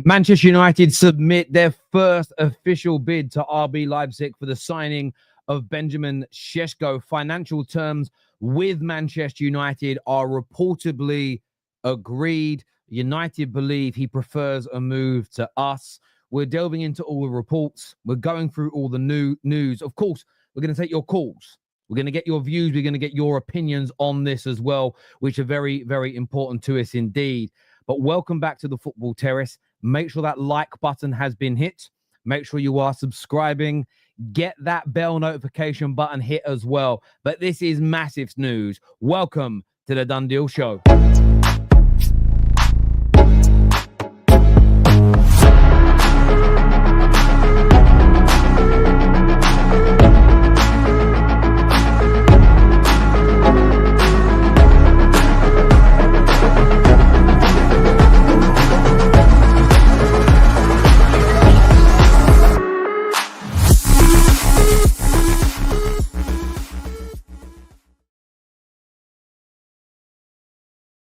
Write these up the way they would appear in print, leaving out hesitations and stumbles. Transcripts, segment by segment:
Manchester United submit their first official bid to RB Leipzig for the signing of Benjamin Sesko. Financial terms with Manchester United are reportedly agreed. United believe he prefers a move to us. We're delving into all the reports. We're going through all the new news. Of course, we're going to take your calls. We're going to get your views. We're going to get your opinions on this as well, which are very, very important to us indeed. But welcome back to the Football Terrace. Make sure that like button has been hit. Make sure you are subscribing. Get that bell notification button hit as well. But this is massive news. Welcome to the Done Deal Show.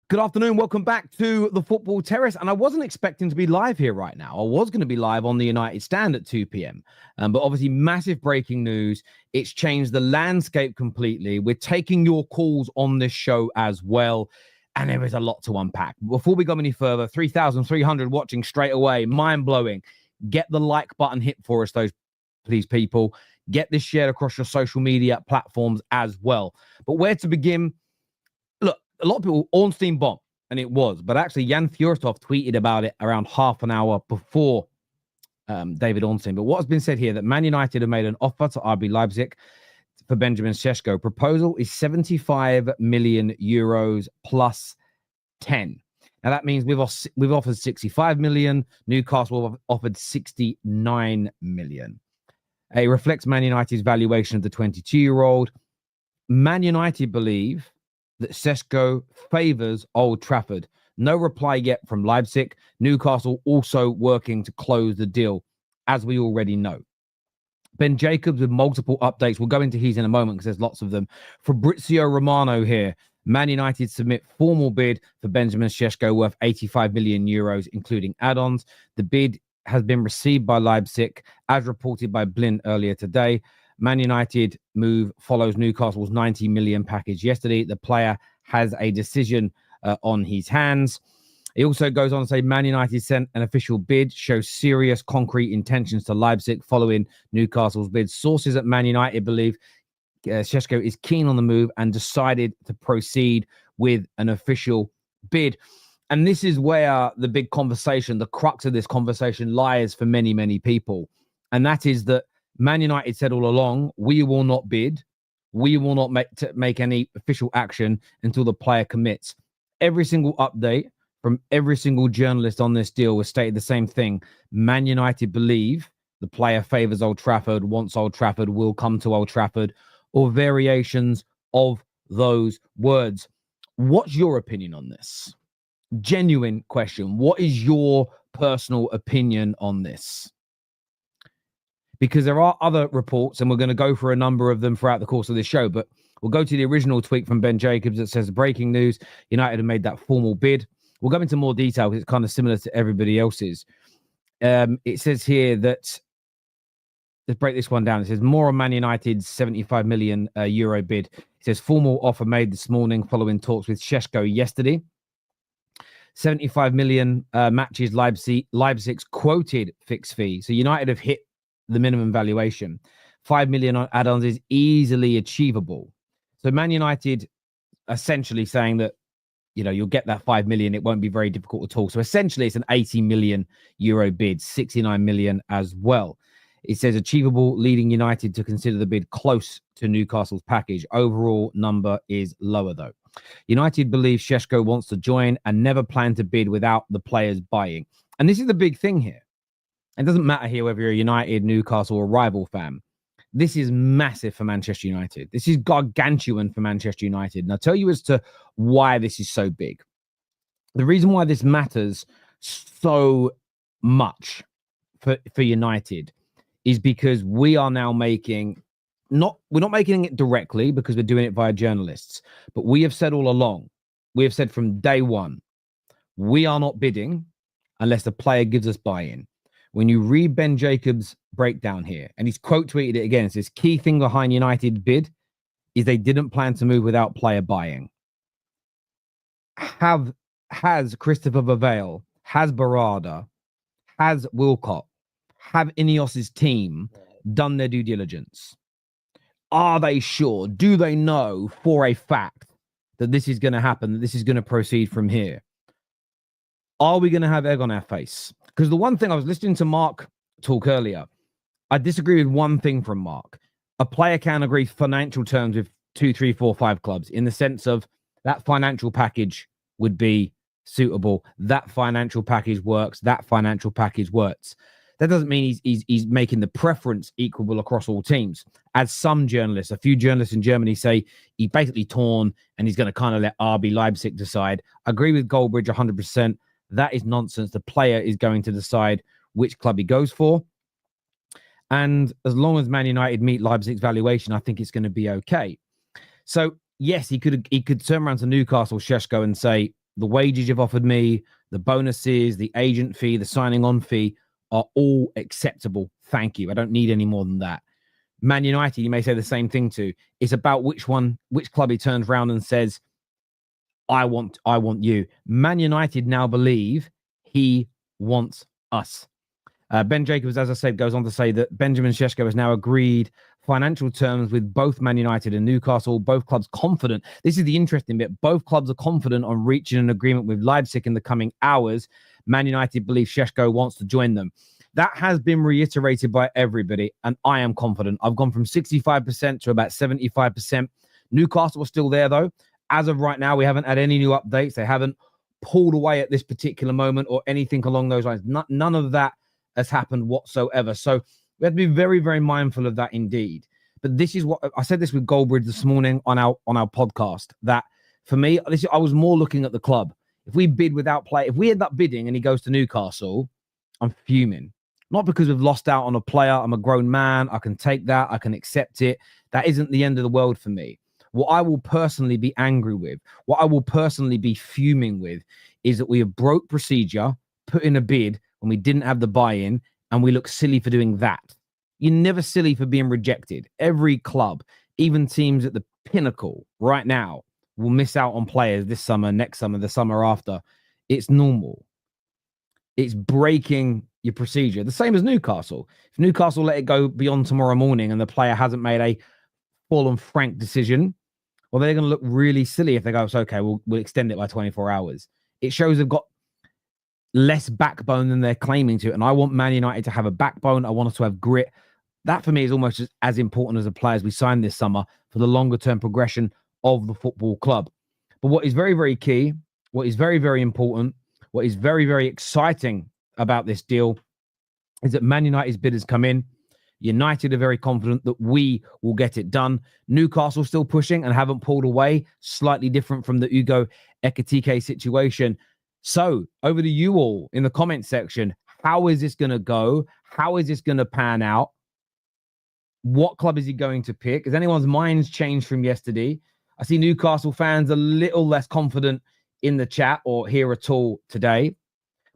Good afternoon. Welcome back to the Football Terrace. And I wasn't expecting to be live here right now. I was going to be live on the United stand at 2 p.m. But obviously, massive breaking news. It's changed the landscape completely. We're taking your calls on this show as well. And there is a lot to unpack. Before we go any further, 3,300 watching straight away. Mind-blowing. Get the like button hit for us, please, people. Get this shared across your social media platforms as well. But where to begin? Look, a lot of people, Ornstein bomb, and it was. But actually, Jan Fjørtoft tweeted about it around half an hour before David Ornstein. But what has been said here, that Man United have made an offer to RB Leipzig for Benjamin Sesko. Proposal is 75 million euros plus 10. Now, that means we've offered 65 million. Newcastle have offered 69 million. It reflects Man United's valuation of the 22-year-old. Man United believe that Sesko favours Old Trafford. No reply yet from Leipzig. Newcastle also working to close the deal, as we already know. Ben Jacobs with multiple updates. We'll go into his in a moment because there's lots of them. Fabrizio Romano here. Man United submit formal bid for Benjamin Sesko worth 85 million euros, including add-ons. The bid has been received by Leipzig, as reported by Blind earlier today. Man United move follows Newcastle's 90 million package yesterday. The player has a decision on his hands. He also goes on to say Man United sent an official bid, shows serious concrete intentions to Leipzig following Newcastle's bid. Sources at Man United believe Sesko is keen on the move and decided to proceed with an official bid. And this is where the big conversation, the crux of this conversation lies for many, many people. And that is that Man United said all along, we will not bid. We will not make any official action until the player commits. Every single update from every single journalist on this deal was stated the same thing. Man United believe the player favours Old Trafford, wants Old Trafford, will come to Old Trafford, or variations of those words. What's your opinion on this? Genuine question. What is your personal opinion on this? Because there are other reports, and we're going to go for a number of them throughout the course of this show, but we'll go to the original tweet from Ben Jacobs that says, breaking news, United have made that formal bid. We'll go into more detail because it's kind of similar to everybody else's. It says here that, let's break this one down. It says, more on Man United's 75 million euro bid. It says, formal offer made this morning following talks with Sesko yesterday. 75 million matches Leipzig's quoted fixed fee. So United have hit the minimum valuation. 5 million on add-ons is easily achievable. So Man United essentially saying that, you know, you'll get that 5 million. It won't be very difficult at all. So essentially it's an 80 million euro bid, 69 million as well. It says achievable, leading United to consider the bid close to Newcastle's package. Overall number is lower though. United believes Sesko wants to join and never plan to bid without the players buying. And this is the big thing here. It doesn't matter here whether you're a United, Newcastle, or rival fan. This is massive for Manchester United. This is gargantuan for Manchester United. And I'll tell you as to why this is so big. The reason why this matters so much for United is because we are now making, we're not making it directly because we're doing it via journalists, but we have said all along, we have said from day one, we are not bidding unless the player gives us buy-in. When you read Ben Jacobs' breakdown here, and he's quote tweeted it again, it says, key thing behind United bid is they didn't plan to move without player buy-in. Has Christopher Vavale, has Barada, has Wilcott, have INEOS's team done their due diligence? Are they sure? Do they know for a fact that this is going to happen, that this is going to proceed from here? Are we going to have egg on our face? Because the one thing, I was listening to Mark talk earlier, I disagree with one thing from Mark. A player can agree financial terms with 2, 3, 4, 5 clubs in the sense of that financial package would be suitable. That financial package works. That financial package works. That doesn't mean he's making the preference equal across all teams. As some journalists, a few journalists in Germany say, he's basically torn and he's going to kind of let RB Leipzig decide. I agree with Goldbridge 100%. That is nonsense. The player is going to decide which club he goes for. And as long as Man United meet Leipzig's valuation, I think it's going to be okay. So, yes, he could turn around to Newcastle, Sesko, and say, the wages you've offered me, the bonuses, the agent fee, the signing on fee are all acceptable. Thank you. I don't need any more than that. Man United, you may say the same thing to. It's about which club he turns around and says, I want you. Man United now believe he wants us. Ben Jacobs, as I said, goes on to say that Benjamin Sesko has now agreed financial terms with both Man United and Newcastle. Both clubs confident. This is the interesting bit. Both clubs are confident on reaching an agreement with Leipzig in the coming hours. Man United believe Sesko wants to join them. That has been reiterated by everybody, and I am confident. I've gone from 65% to about 75%. Newcastle are still there, though. As of right now, we haven't had any new updates. They haven't pulled away at this particular moment or anything along those lines. None of that has happened whatsoever. So we have to be very, very mindful of that indeed. But this is what I said this with Goldbridge this morning on our podcast, that for me, I was more looking at the club. If we bid without play, if we end up bidding and he goes to Newcastle, I'm fuming. Not because we've lost out on a player. I'm a grown man. I can take that. I can accept it. That isn't the end of the world for me. What I will personally be angry with, what I will personally be fuming with, is that we have broke procedure, put in a bid when we didn't have the buy-in, and we look silly for doing that. You're never silly for being rejected. Every club, even teams at the pinnacle right now, will miss out on players this summer, next summer, the summer after. It's normal. It's breaking your procedure. The same as Newcastle. If Newcastle let it go beyond tomorrow morning and the player hasn't made a full and frank decision, well, they're going to look really silly if they go, it's okay, we'll extend it by 24 hours. It shows they've got less backbone than they're claiming to. And I want Man United to have a backbone. I want us to have grit. That for me is almost as important as the players we signed this summer for the longer term progression of the football club. But what is very, very key, what is very, very important, what is very, very exciting about this deal is that Man United's bid has come in. United are very confident that we will get it done. Newcastle still pushing and haven't pulled away. Slightly different from the Ugo Ekitike situation. So over to you all in the comment section. How is this going to go? How is this going to pan out? What club is he going to pick? Has anyone's minds changed from yesterday? I see Newcastle fans a little less confident in the chat or here at all today.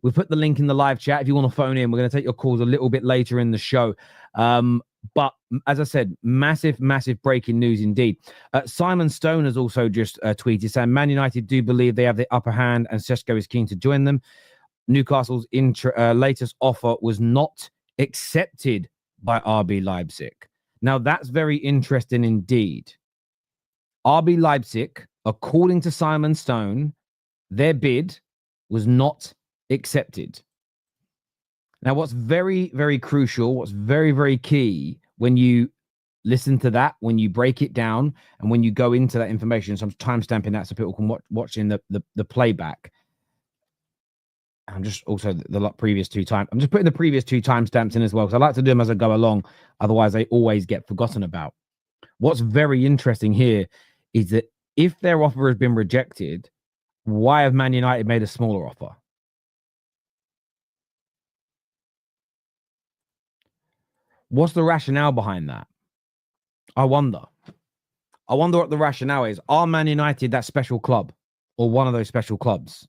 We've put the link in the live chat. If you want to phone in, we're going to take your calls a little bit later in the show. But as I said, massive, massive breaking news indeed. Simon Stone has also just tweeted saying Man United do believe they have the upper hand and Sesko is keen to join them. Newcastle's latest offer was not accepted by RB Leipzig. Now, that's very interesting indeed. RB Leipzig, according to Simon Stone, their bid was not accepted. Now, what's very, very crucial, what's very, very key when you listen to that, when you break it down, and when you go into that information, so I'm timestamping that so people can watch in the playback. I'm just also the previous two times. I'm just putting the previous two timestamps in as well, because I like to do them as I go along. Otherwise, they always get forgotten about. What's very interesting here is that if their offer has been rejected, why have Man United made a smaller offer? What's the rationale behind that? I wonder what the rationale is. Are Man United that special club or one of those special clubs?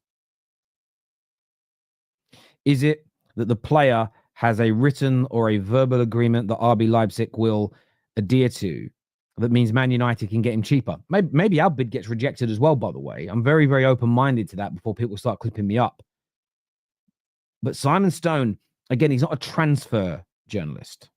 Is it that the player has a written or a verbal agreement that RB Leipzig will adhere to that means Man United can get him cheaper? Maybe our bid gets rejected as well, by the way. I'm very, very open-minded to that before people start clipping me up. But Simon Stone, again, he's not a transfer journalist.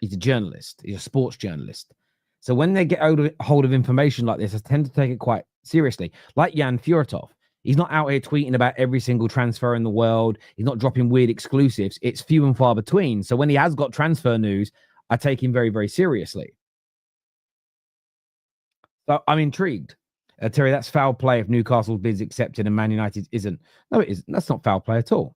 He's a journalist. He's a sports journalist. So when they get hold of information like this, I tend to take it quite seriously. Like Jan Fjoritov. He's not out here tweeting about every single transfer in the world. He's not dropping weird exclusives. It's few and far between. So when he has got transfer news, I take him very, very seriously. So I'm intrigued. Terry, that's foul play if Newcastle's bid's accepted and Man United isn't. No, it isn't. That's not foul play at all.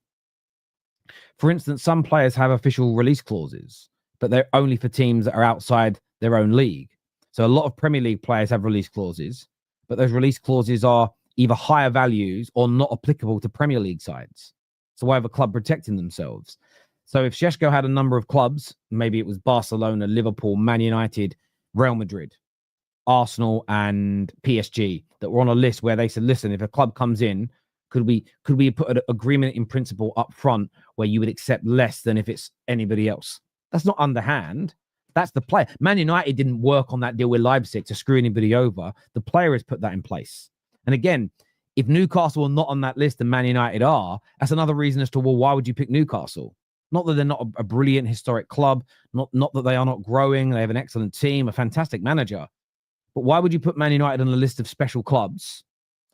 For instance, some players have official release clauses, but they're only for teams that are outside their own league. So a lot of Premier League players have release clauses, but those release clauses are either higher values or not applicable to Premier League sides. So why have a club protecting themselves? So if Sesko had a number of clubs, maybe it was Barcelona, Liverpool, Man United, Real Madrid, Arsenal, and PSG that were on a list where they said, listen, if a club comes in, could we put an agreement in principle up front where you would accept less than if it's anybody else? That's not underhand. That's the player. Man United didn't work on that deal with Leipzig to screw anybody over. The player has put that in place. And again, if Newcastle are not on that list and Man United are, that's another reason as to, well, why would you pick Newcastle? Not that they're not a brilliant historic club, not that they are not growing. They have an excellent team, a fantastic manager. But why would you put Man United on a list of special clubs?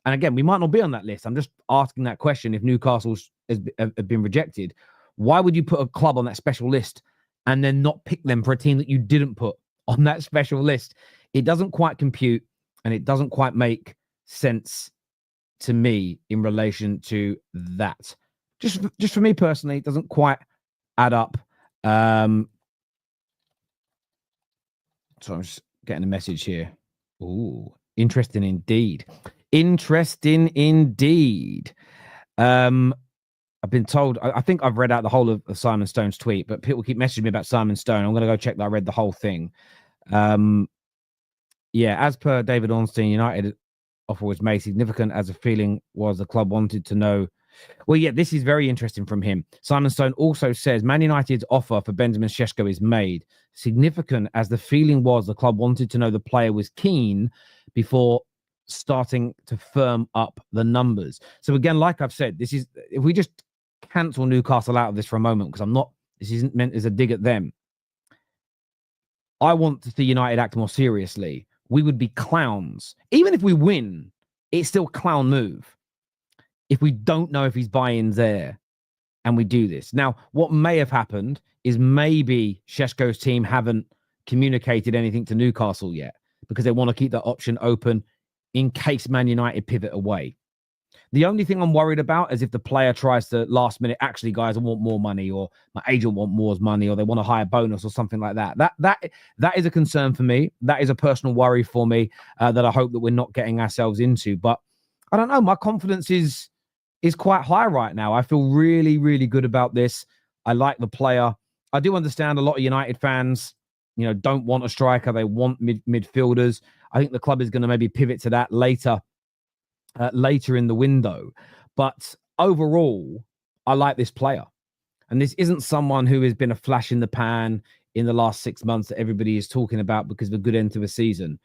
And again, we might not be on that list. I'm just asking that question. If Newcastle have been rejected, why would you put a club on that special list and then not pick them for a team that you didn't put on that special list? It doesn't quite compute, and it doesn't quite make sense to me in relation to that. Just for me personally, it doesn't quite add up. So I'm just getting a message here. Ooh, interesting indeed. Interesting indeed. I've been told, I think I've read out the whole of Simon Stone's tweet, but people keep messaging me about Simon Stone. I'm going to go check that I read the whole thing. Yeah, as per David Ornstein, United offer was made significant as a feeling was the club wanted to know. Well, yeah, this is very interesting from him. Simon Stone also says Man United's offer for Benjamin Sesko is made significant as the feeling was the club wanted to know the player was keen before starting to firm up the numbers. So again, like I've said, this is, if we just cancel Newcastle out of this for a moment, because this isn't meant as a dig at them. I want to see United act more seriously. We would be clowns. Even if we win, it's still a clown move. If we don't know if he's buy-in's there and we do this. Now, what may have happened is maybe Sesko's team haven't communicated anything to Newcastle yet because they want to keep that option open in case Man United pivot away. The only thing I'm worried about is if the player tries to last minute, actually, guys, I want more money, or my agent want more money, or they want a higher bonus or something like that. That is a concern for me. That is a personal worry for me that I hope that we're not getting ourselves into. But I don't know. My confidence is quite high right now. I feel really, really good about this. I like the player. I do understand a lot of United fans, don't want a striker. They want midfielders. I think the club is going to maybe pivot to that later in the window. But overall, I like this player. And this isn't someone who has been a flash in the pan in the last 6 months that everybody is talking about because of a good end to the season.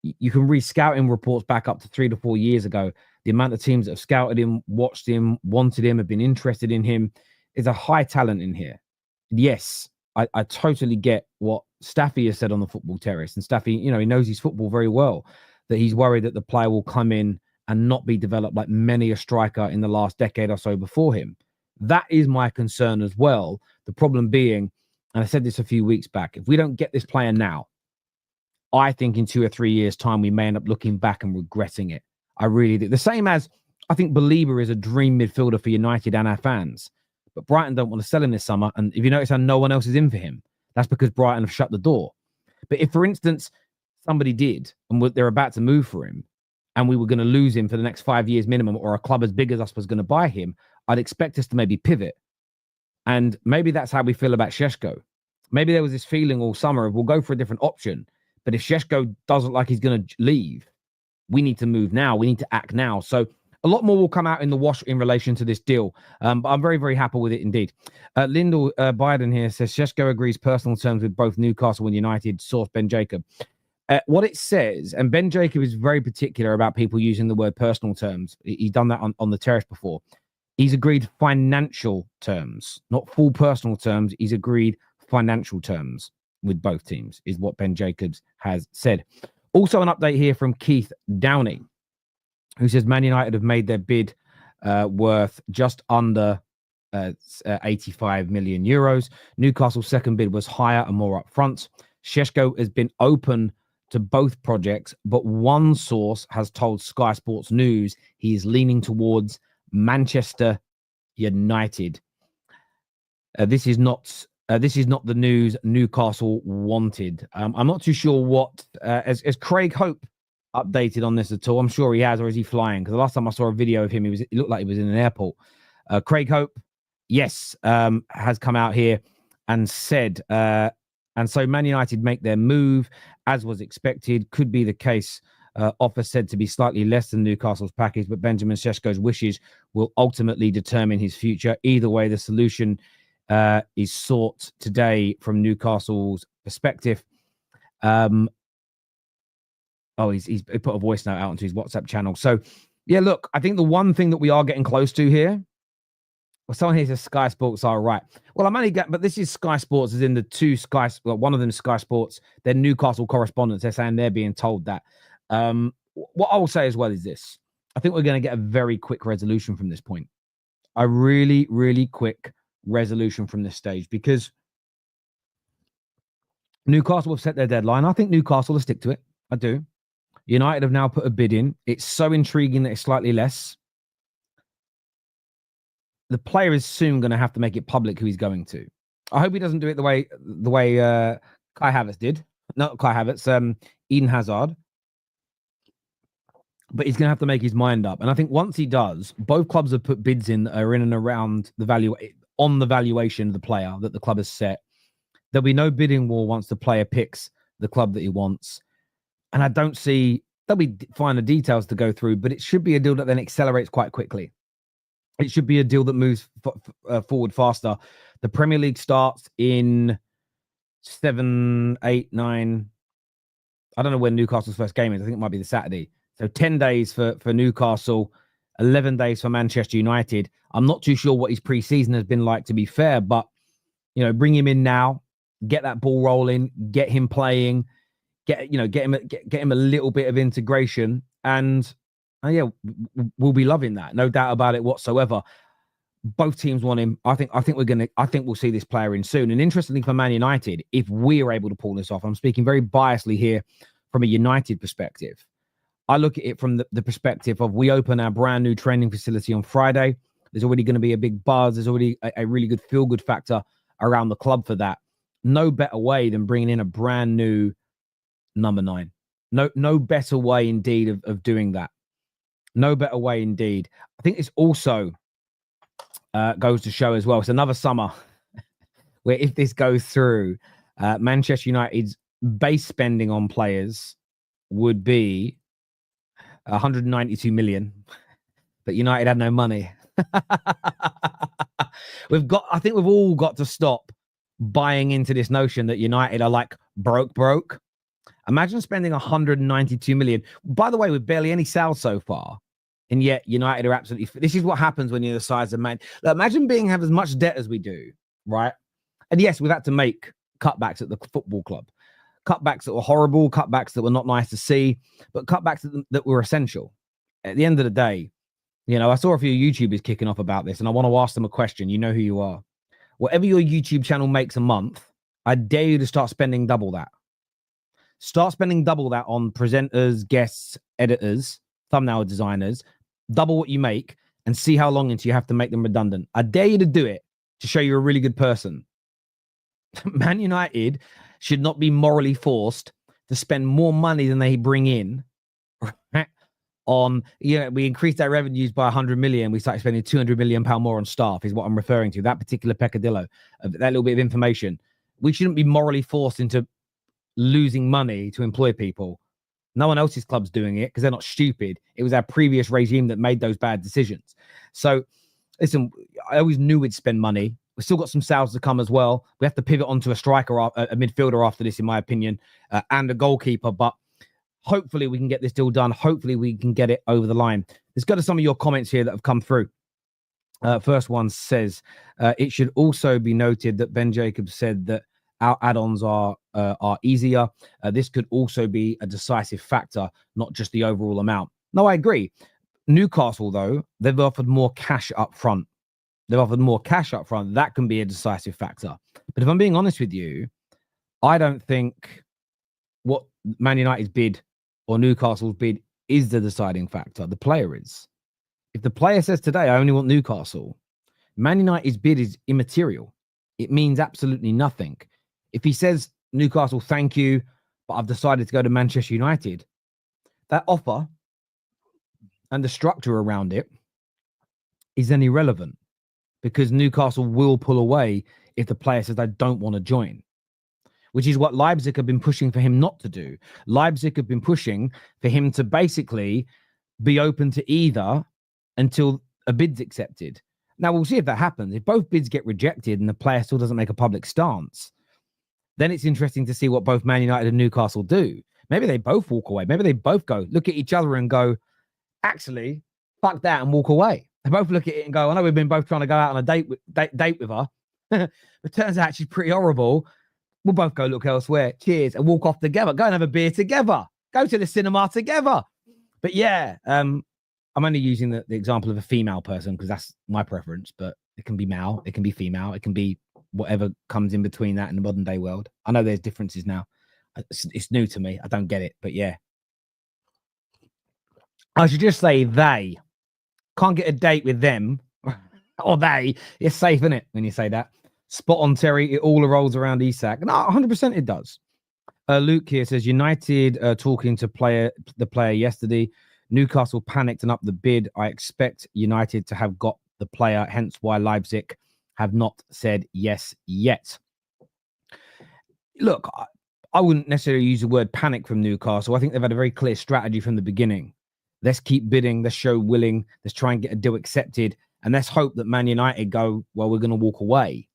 You can read scouting reports back up to 3 to 4 years ago. The amount of teams that have scouted him, watched him, wanted him, have been interested in him. Is a high talent in here. Yes, I totally get what Staffy has said on the Football Terrace. And Staffy, he knows his football very well, that he's worried that the player will come in and not be developed like many a striker in the last decade or so before him. That is my concern as well. The problem being, and I said this a few weeks back, if we don't get this player now, I think in 2 or 3 years' time, we may end up looking back and regretting it. I really do. The same as I think Belieber is a dream midfielder for United and our fans. But Brighton don't want to sell him this summer. And if you notice how no one else is in for him, that's because Brighton have shut the door. But if, for instance, somebody did and they're about to move for him and we were going to lose him for the next 5 years minimum, or a club as big as us was going to buy him, I'd expect us to maybe pivot. And maybe that's how we feel about Sesko. Maybe there was this feeling all summer of we'll go for a different option. But if Sesko doesn't like he's going to leave, we need to move now. We need to act now. So a lot more will come out in the wash in relation to this deal. But I'm very, very happy with it indeed. Lyndall Biden here says, Sesko agrees personal terms with both Newcastle and United, source Ben Jacob. What it says, and Ben Jacob is very particular about people using the word personal terms. He's done that on the terrace before. He's agreed financial terms, not full personal terms. He's agreed financial terms with both teams, is what Ben Jacobs has said. Also, an update here from Keith Downey, who says Man United have made their bid worth just under 85 million euros. Newcastle's second bid was higher and more upfront. Sesko has been open to both projects, but one source has told Sky Sports News he is leaning towards Manchester United. This is not the news Newcastle wanted. I'm not too sure what as Craig Hope updated on this at all. I'm sure he has, or is he flying? Because the last time I saw a video of him, it looked like he was in an airport. Craig Hope, yes, has come out here and said, and so Man United make their move as was expected. Could be the case. Offer said to be slightly less than Newcastle's package, but Benjamin Sesko's wishes will ultimately determine his future. Either way, the solution is sought today from Newcastle's perspective. He's put a voice note out onto his WhatsApp channel. So, yeah, look, I think the one thing that we are getting close to here, well, someone here says Sky Sports are right. Well, I'm only getting, but this is Sky Sports, as in the two Sky, well, one of them is Sky Sports, they're Newcastle correspondents. They're saying they're being told that. What I will say as well is this. I think we're going to get a very quick resolution from this point. A really, really quick resolution from this stage, because Newcastle have set their deadline. I think Newcastle will stick to it. I do. United have now put a bid in. It's so intriguing that it's slightly less. The player is soon going to have to make it public who he's going to. I hope he doesn't do it the way Kai Havertz did. Not Kai Havertz, Eden Hazard. But he's going to have to make his mind up. And I think once he does, both clubs have put bids in that are in and around the value on the valuation of the player that the club has set. There'll be no bidding war once the player picks the club that he wants. And I don't see, there'll be finer details to go through, but it should be a deal that then accelerates quite quickly. It should be a deal that moves forward faster. The Premier League starts in 7, 8, 9. I don't know when Newcastle's first game is. I think it might be the Saturday. So 10 days for Newcastle, 11 days for Manchester United. I'm not too sure what his pre-season has been like, to be fair, but, bring him in now, get that ball rolling, get him playing, get him a little bit of integration, and we'll be loving that. No doubt about it whatsoever. Both teams want him. I think we'll see this player in soon. And interestingly for Man United, if we're able to pull this off, I'm speaking very biasly here from a United perspective. I look at it from the perspective of, we open our brand new training facility on Friday. There's already going to be a big buzz. There's already a really good feel-good factor around the club for that. No better way than bringing in a brand new number 9. No better way indeed of doing that. No better way indeed. I think it's also goes to show as well. It's another summer where, if this goes through, Manchester United's base spending on players would be 192 million, but United had no money. I think we've all got to stop buying into this notion that United are like broke. Imagine spending 192 million. By the way, with barely any sales so far, and yet United are absolutely. This is what happens when you're the size of Man. Imagine have as much debt as we do, right? And yes, we've had to make cutbacks at the football club. Cutbacks that were horrible, cutbacks that were not nice to see, but cutbacks that were essential. At the end of the day, I saw a few YouTubers kicking off about this, and I want to ask them a question. You know who you are. Whatever your YouTube channel makes a month, I dare you to start spending double that. Start spending double that on presenters, guests, editors, thumbnail designers. Double what you make, and see how long until you have to make them redundant. I dare you to do it to show you're a really good person. Man United should not be morally forced to spend more money than they bring in, right? We increased our revenues by 100 million. We started spending 200 million pound more on staff, is what I'm referring to. That particular peccadillo, that little bit of information. We shouldn't be morally forced into losing money to employ people No one else's club's doing it because they're not stupid. It was our previous regime that made those bad decisions. So, listen, I always knew we'd spend money. We've still got some sales to come as well. We have to pivot onto a striker, a midfielder after this, in my opinion, and a goalkeeper. But hopefully we can get this deal done. Hopefully we can get it over the line. Let's go to some of your comments here that have come through. First one says, it should also be noted that Ben Jacobs said that our add-ons are easier. This could also be a decisive factor, not just the overall amount. No, I agree. Newcastle, though, they've offered more cash up front. That can be a decisive factor. But if I'm being honest with you, I don't think what Man United's bid or Newcastle's bid is the deciding factor. The player is. If the player says today, I only want Newcastle, Man United's bid is immaterial. It means absolutely nothing. If he says, Newcastle, thank you, but I've decided to go to Manchester United, that offer and the structure around it is then irrelevant, because Newcastle will pull away if the player says, I don't want to join, which is what Leipzig have been pushing for him not to do. Leipzig have been pushing for him to basically be open to either until a bid's accepted. Now, we'll see if that happens. If both bids get rejected and the player still doesn't make a public stance, then it's interesting to see what both Man United and Newcastle do. Maybe they both walk away. Maybe they both go, look at each other and go, actually, fuck that, and walk away. They both look at it and go, I know we've been both trying to go out on a date with her. It turns out she's pretty horrible. We'll both go look elsewhere. Cheers. And walk off together. Go and have a beer together. Go to the cinema together. But yeah, I'm only using the example of a female person because that's my preference, but it can be male, it can be female, it can be whatever comes in between that in the modern day world. I know there's differences now. It's new to me. I don't get it, but yeah. I should just say they can't get a date with them or they. It's safe, isn't it, when you say that? Spot on, Terry. It all rolls around Isak. No, 100% it does. Luke here says United talking to the player yesterday. Newcastle panicked and upped the bid. I expect United to have got the player, hence why Leipzig have not said yes yet. Look, I wouldn't necessarily use the word panic from Newcastle. I think they've had a very clear strategy from the beginning. Let's keep bidding. Let's show willing. Let's try and get a deal accepted. And let's hope that Man United go, well, we're going to walk away,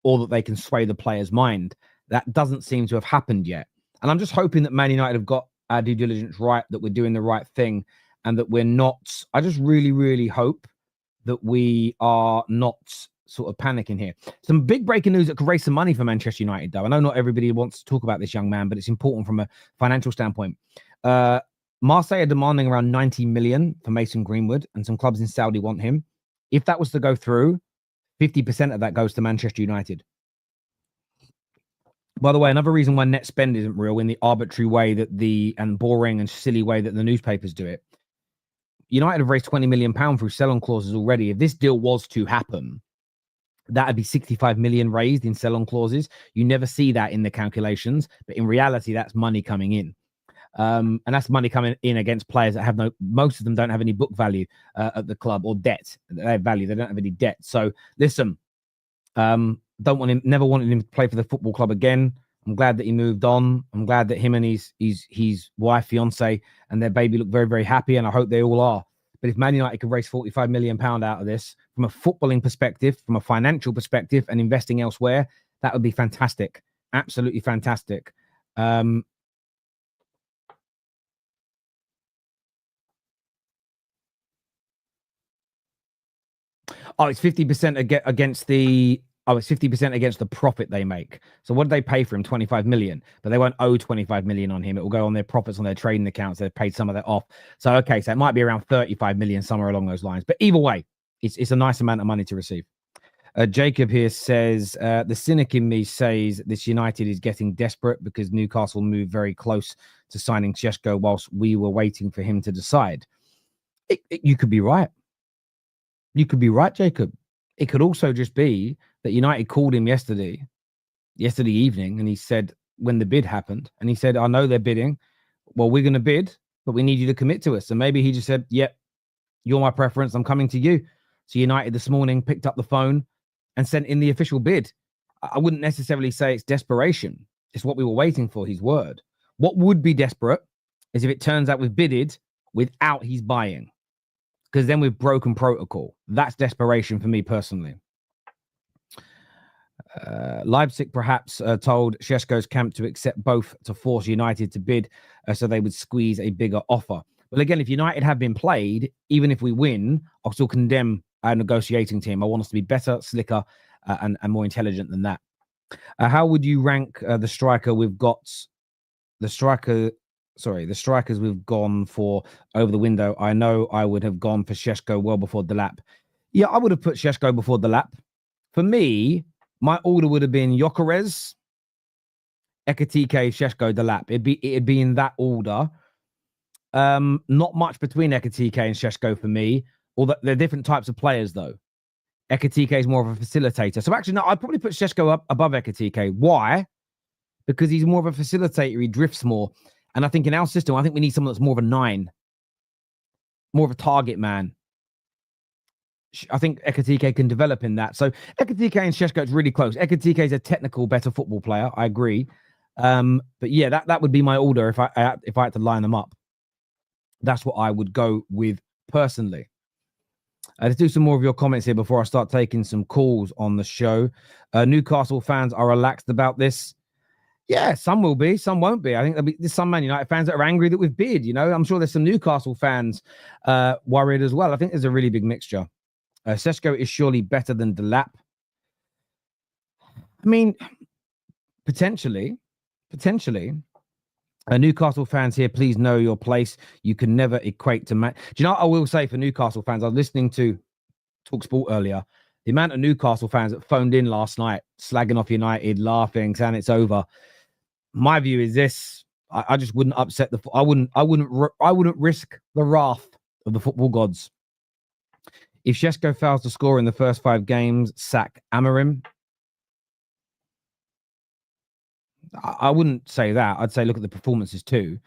or that they can sway the player's mind. That doesn't seem to have happened yet. And I'm just hoping that Man United have got our due diligence right, that we're doing the right thing, and that we're not. I just really, really hope that we are not sort of panicking here. Some big breaking news that could raise some money for Manchester United, though. I know not everybody wants to talk about this young man, but it's important from a financial standpoint. Marseille are demanding around 90 million for Mason Greenwood, and some clubs in Saudi want him. If that was to go through, 50% of that goes to Manchester United. By the way, another reason why net spend isn't real in the arbitrary way that and boring and silly way that the newspapers do it. United have raised £20 million through sell-on clauses already. If this deal was to happen, that would be 65 million raised in sell-on clauses. You never see that in the calculations, but in reality, that's money coming in. And that's money coming in against players that have most of them don't have any book value at the club, or debt. They have value. They don't have any debt. So listen, never wanted him to play for the football club again. I'm glad that he moved on. I'm glad that him and his wife, fiance, and their baby look very, very happy, and I hope they all are. But if Man United could raise £45 million out of this from a footballing perspective, from a financial perspective, and investing elsewhere, that would be fantastic. Absolutely fantastic. Oh, it's 50% against the. Oh, it's 50% against the profit they make. So what did they pay for him? 25 million. But they won't owe 25 million on him. It will go on their profits on their trading accounts. They've paid some of that off. So, okay, so it might be around 35 million, somewhere along those lines. But either way, it's a nice amount of money to receive. Jacob here says, the cynic in me says this United is getting desperate because Newcastle moved very close to signing Sesko whilst we were waiting for him to decide. You could be right. You could be right, Jacob. It could also just be that United called him yesterday evening, and he said, when the bid happened, and he said, I know they're bidding. Well, we're going to bid, but we need you to commit to us. So maybe he just said, yep, you're my preference. I'm coming to you. So United this morning picked up the phone and sent in the official bid. I wouldn't necessarily say it's desperation. It's what we were waiting for, his word. What would be desperate is if it turns out we've bidded without his buying, because then we've broken protocol. That's desperation for me personally. Leipzig perhaps told Sesko's camp to accept both to force United to bid, so they would squeeze a bigger offer. Well, again, if United have been played, even if we win, I'll still condemn our negotiating team. I want us to be better, slicker, and more intelligent than that. How would you rank the striker we've got? The strikers we've gone for over the window. I know I would have gone for Sesko well before Delap. Yeah, I would have put Sesko before Delap. For me, my order would have been Gyökeres, Ekitike, Sesko, Delap. It'd be in that order. Not much between Ekitike and Sesko for me. Although they're different types of players, though. Ekitike is more of a facilitator. So actually, no, I'd probably put Sesko up above Ekitike. Why? Because he's more of a facilitator. He drifts more. And I think in our system, I think we need someone that's more of a 9. More of a target man. I think Ekitike can develop in that. So Ekitike and Sesko, it's really close. Ekitike is a technical, better football player. I agree. But yeah, that would be my order if I had to line them up. That's what I would go with personally. Let's do some more of your comments here before I start taking some calls on the show. Newcastle fans are relaxed about this. Yeah, some will be, some won't be. I think there'll be some Man United fans that are angry that we've bid. You know, I'm sure there's some Newcastle fans worried as well. I think there's a really big mixture. Sesko is surely better than Delap. I mean, potentially. Newcastle fans here, please know your place. You can never equate to... Do you know what I will say for Newcastle fans? I was listening to TalkSport earlier. The amount of Newcastle fans that phoned in last night, slagging off United, laughing, saying it's over. My view is this: I just wouldn't upset the. I wouldn't risk the wrath of the football gods. If Sesko fails to score in the first 5 games, sack Amorim. I wouldn't say that. I'd say look at the performances too.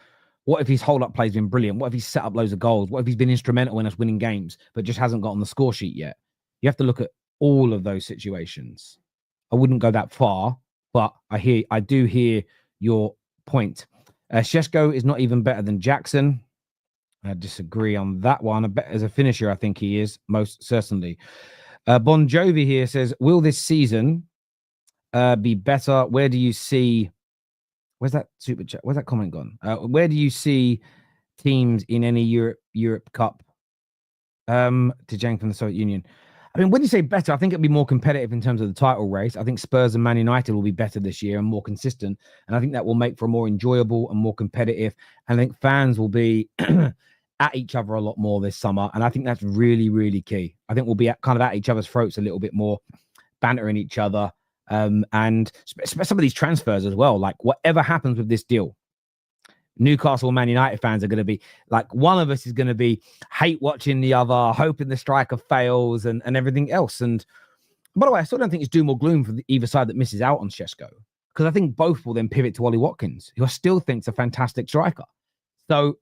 What if his hold-up play's been brilliant? What if he's set up loads of goals? What if he's been instrumental in us winning games, but just hasn't got on the score sheet yet? You have to look at all of those situations. I wouldn't go that far, but I do hear your point. Sesko is not even better than Jackson. I disagree on that one. As a finisher, I think he is, most certainly. Bon Jovi here says, will this season be better? Where do you see... Where's that super chat? Where's that comment gone? Where do you see teams in any Europe Cup? To Jang from the Soviet Union. I mean, when you say better, I think it'll be more competitive in terms of the title race. I think Spurs and Man United will be better this year and more consistent. And I think that will make for a more enjoyable and more competitive. And I think fans will be at each other a lot more this summer. And I think that's really, really key. I think we'll be kind of at each other's throats a little bit more, bantering each other. And some of these transfers as well, like whatever happens with this deal, Newcastle Man United fans are going to be like, one of us is going to be hate watching the other, hoping the striker fails and everything else. And by the way, I still don't think it's doom or gloom for either side that misses out on Sesko, because I think both will then pivot to Ollie Watkins, who I still think is a fantastic striker. So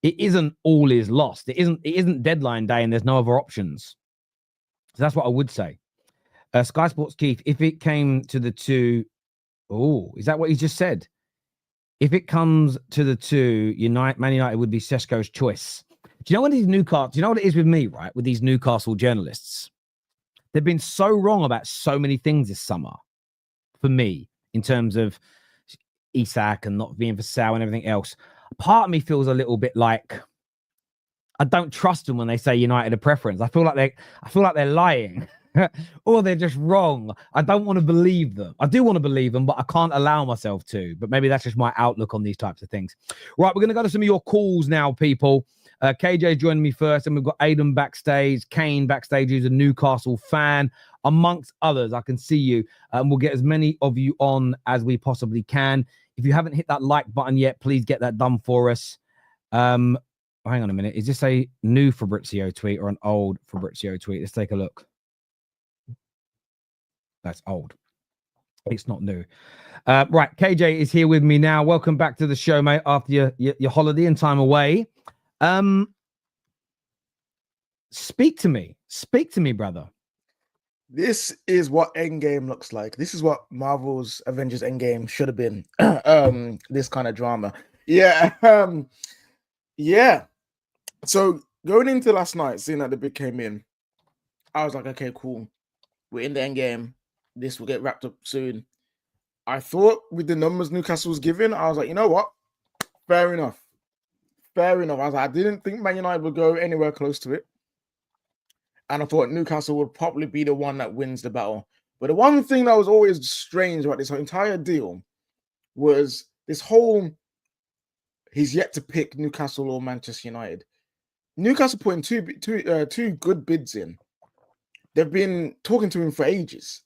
it isn't all is lost. It isn't deadline day and there's no other options. So that's what I would say. Sky Sports Keith, if it came to the two, is that what he just said? If it comes to the two, Man United would be Sesko's choice. Do you know what these Newcastle? Do you know what it is with me, right? With these Newcastle journalists, they've been so wrong about so many things this summer. For me, in terms of Isak and not being for sale and everything else, part of me feels a little bit like I don't trust them when they say United a preference. I feel like they're lying. Or they're just wrong. I don't want to believe them. I do want to believe them, but I can't allow myself to. But maybe that's just my outlook on these types of things. Right, we're going to go to some of your calls now, people. KJ joining me first, and we've got Aidan backstage, Kane backstage, who's a Newcastle fan, amongst others. I can see you. We'll get as many of you on as we possibly can. If you haven't hit that like button yet, please get that done for us. Hang on a minute. Is this a new Fabrizio tweet or an old Fabrizio tweet? Let's take a look. That's old. It's not new. Right, KJ is here with me now. Welcome back to the show, mate, after your holiday and time away. Speak to me, brother. This is what Endgame looks like. This is what Marvel's Avengers Endgame should have been. This kind of drama. Yeah. Yeah. So going into last night, seeing that the bid came in, I was like, okay, cool. We're in the end game. This will get wrapped up soon. I thought with the numbers Newcastle was giving, I was like, you know what? Fair enough. Fair enough. I was like, I didn't think Man United would go anywhere close to it. And I thought Newcastle would probably be the one that wins the battle. But the one thing that was always strange about this entire deal was this whole he's yet to pick Newcastle or Manchester United. Newcastle putting two good bids in. They've been talking to him for ages.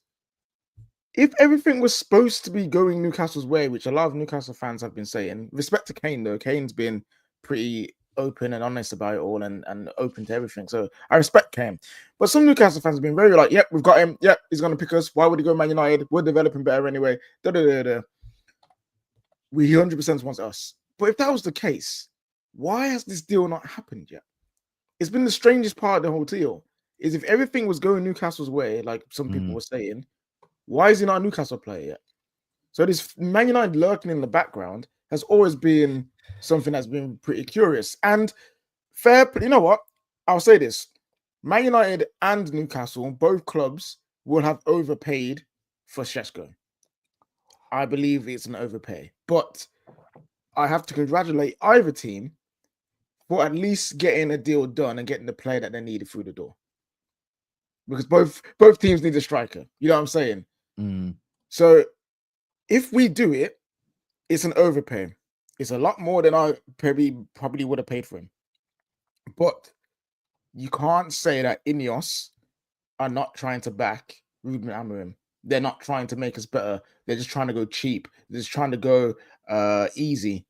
If everything was supposed to be going Newcastle's way, which a lot of Newcastle fans have been saying, respect to Kane though, Kane's been pretty open and honest about it all and open to everything. So I respect Kane. But some Newcastle fans have been very like, yep, we've got him. Yep, he's going to pick us. Why would he go Man United? We're developing better anyway. We 100% wants us. But if that was the case, why has this deal not happened yet? It's been the strangest part of the whole deal. Is if everything was going Newcastle's way, like some people were saying, why is he not a Newcastle player yet? So this Man United lurking in the background has always been something that's been pretty curious. And fair, you know what? I'll say this. Man United and Newcastle, both clubs, will have overpaid for Sesko. I believe it's an overpay. But I have to congratulate either team for at least getting a deal done and getting the player that they needed through the door. Because both teams need a striker. You know what I'm saying? So if we do it, it's an overpay. It's a lot more than I probably would have paid for him. But you can't say that INEOS are not trying to back Ruben Amorim. They're not trying to make us better. They're just trying to go cheap. They're just trying to go easy.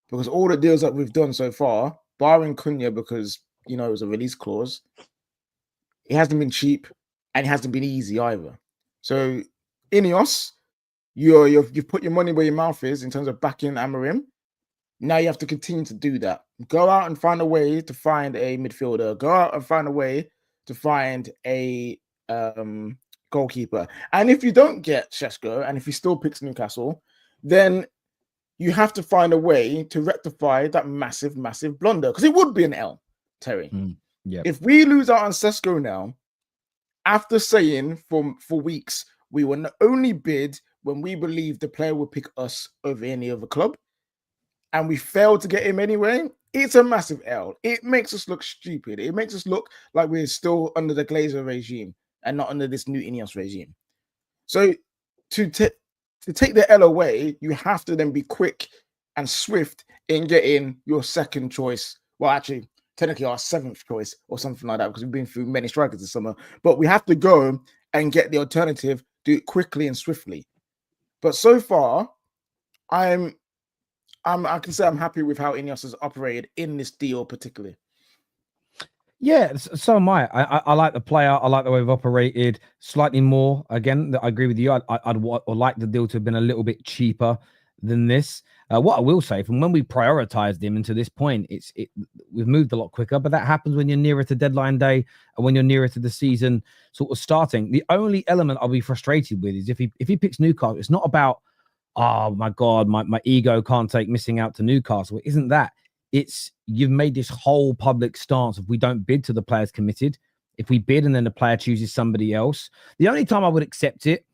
Because all the deals that we've done so far, barring Cunha because, you know, it was a release clause, it hasn't been cheap and it hasn't been easy either. So INEOS, you've put your money where your mouth is in terms of backing Amorim. Now you have to continue to do that. Go out and find a way to find a midfielder. Go out and find a way to find a goalkeeper. And if you don't get Sesko, and if he still picks Newcastle, then you have to find a way to rectify that massive, massive blunder. Because it would be an L, Terry. If we lose out on Sesko now, after saying for weeks we will only bid when we believe the player will pick us over any other club, and we failed to get him anyway, it's a massive L. It makes us look stupid. It makes us look like we're still under the Glazer regime and not under this new INEOS regime. So to take the L away, you have to then be quick and swift in getting your second choice. Well, actually, technically our seventh choice or something like that, because we've been through many strikers this summer. But we have to go and get the alternative, do it quickly and swiftly. But so far, I can say I'm happy with how INEOS has operated in this deal particularly. Yeah, so am I. I like the player. I like the way we've operated slightly more. Again, I agree with you. I'd like the deal to have been a little bit cheaper than this. What I will say, from when we prioritized him into this point, we've moved a lot quicker. But that happens when you're nearer to deadline day and when you're nearer to the season sort of starting. The only element I'll be frustrated with is if he picks Newcastle. It's not about, oh my God, my ego can't take missing out to Newcastle. It isn't that. It's you've made this whole public stance of we don't bid to the players committed. If we bid and then the player chooses somebody else, the only time I would accept it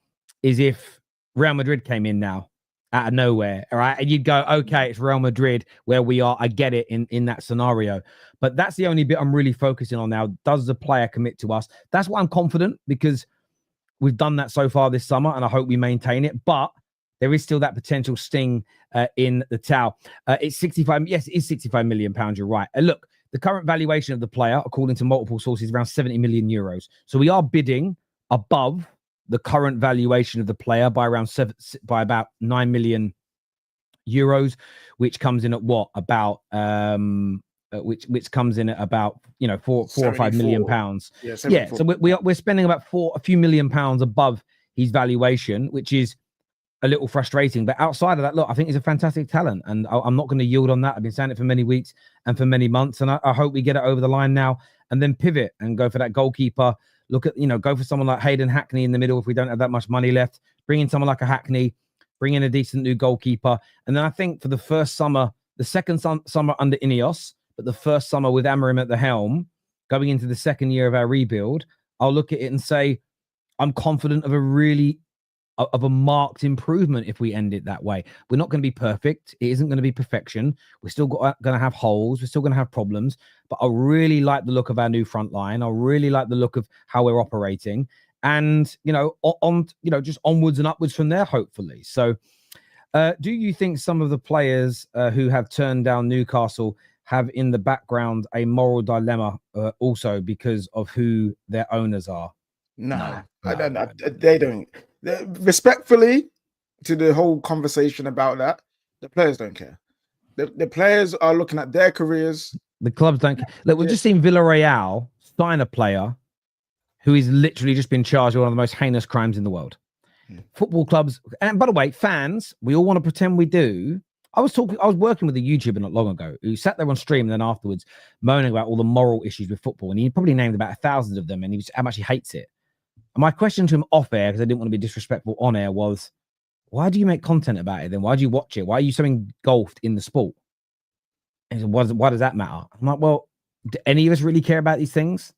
is if Real Madrid came in now out of nowhere, all right? And you'd go, okay, it's Real Madrid where we are. I get it in that scenario. But that's the only bit I'm really focusing on now. Does the player commit to us? That's why I'm confident, because we've done that so far this summer and I hope we maintain it. But there is still that potential sting in the towel. It's 65. Yes, it is 65 million pounds. You're right. And look, the current valuation of the player, according to multiple sources, is around 70 million euros. So we are bidding above the current valuation of the player by about 9 million euros, which comes in at what? About which comes in at about, you know, four or 5 million pounds. Yeah. So we're spending about a few million pounds above his valuation, which is a little frustrating. But outside of that, look, I think he's a fantastic talent, and I'm not going to yield on that. I've been saying it for many weeks and for many months, and I hope we get it over the line now and then pivot and go for that goalkeeper. Look at, go for someone like Hayden Hackney in the middle if we don't have that much money left. Bring in someone like a Hackney, bring in a decent new goalkeeper. And then I think for the first summer, the second summer under INEOS, but the first summer with Amorim at the helm, going into the second year of our rebuild, I'll look at it and say, I'm confident of a marked improvement if we end it that way. We're not going to be perfect. It isn't going to be perfection. We're still going to have holes. We're still going to have problems. But I really like the look of our new front line. I really like the look of how we're operating. And, just onwards and upwards from there, hopefully. So do you think some of the players who have turned down Newcastle have in the background a moral dilemma also because of who their owners are? No. They don't. Respectfully to the whole conversation about that, the players don't care. The players are looking at their careers. The clubs don't care. Look, we've just seen Villarreal sign a player who is literally just been charged with one of the most heinous crimes in the world. Football clubs, and by the way, fans, we all want to pretend we do. I was working with a YouTuber not long ago who sat there on stream and then afterwards moaning about all the moral issues with football, and he probably named about 1,000 of them, and how much he hates it. And my question to him off air, because I didn't want to be disrespectful on air, was, why do you make content about it then? Why do you watch it? Why are you so engulfed in the sport? And he said, why does that matter? I'm like, well, do any of us really care about these things?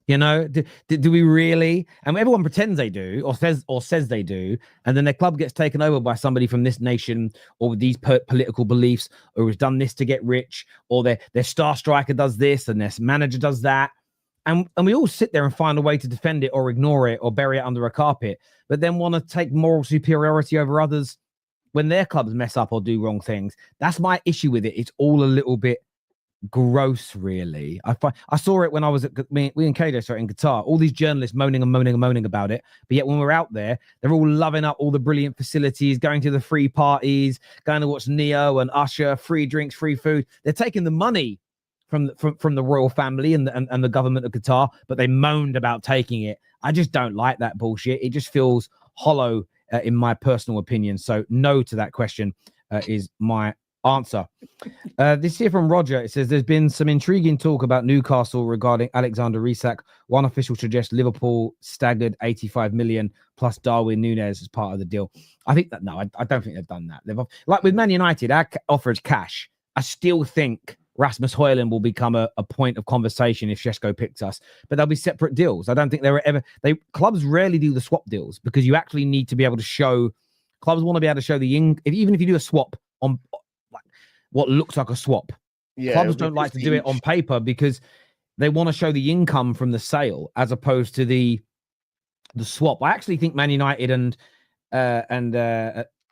Do we really? And everyone pretends they do, or says they do, and then their club gets taken over by somebody from this nation, or with these political beliefs, or has done this to get rich, or their star striker does this, and their manager does that. And we all sit there and find a way to defend it or ignore it or bury it under a carpet, but then want to take moral superiority over others when their clubs mess up or do wrong things. That's my issue with it. It's all a little bit gross, really. I saw it when I was at we in KJ in Qatar. All these journalists moaning about it, but yet when we're out there, they're all loving up all the brilliant facilities, going to the free parties, going to watch Neo and Usher, free drinks, free food. They're taking the money from the royal family and the government of Qatar, but they moaned about taking it. I just don't like that bullshit. It just feels hollow in my personal opinion. So no to that question is my answer. This here from Roger. It says there's been some intriguing talk about Newcastle regarding Alexander Isak. One official suggests Liverpool staggered 85 million plus Darwin Núñez as part of the deal. I think that I don't think they've done that. They've, like with Man United, our offer is cash. I still think Rasmus Højlund will become a point of conversation if Sesko picks us, but they'll be separate deals. I don't think clubs rarely do the swap deals because you actually need to be able to show. Clubs want to be able to show even if you do a swap on what looks like a swap. Yeah, clubs don't like to do it on paper because they want to show the income from the sale as opposed to the swap. I actually think Man United and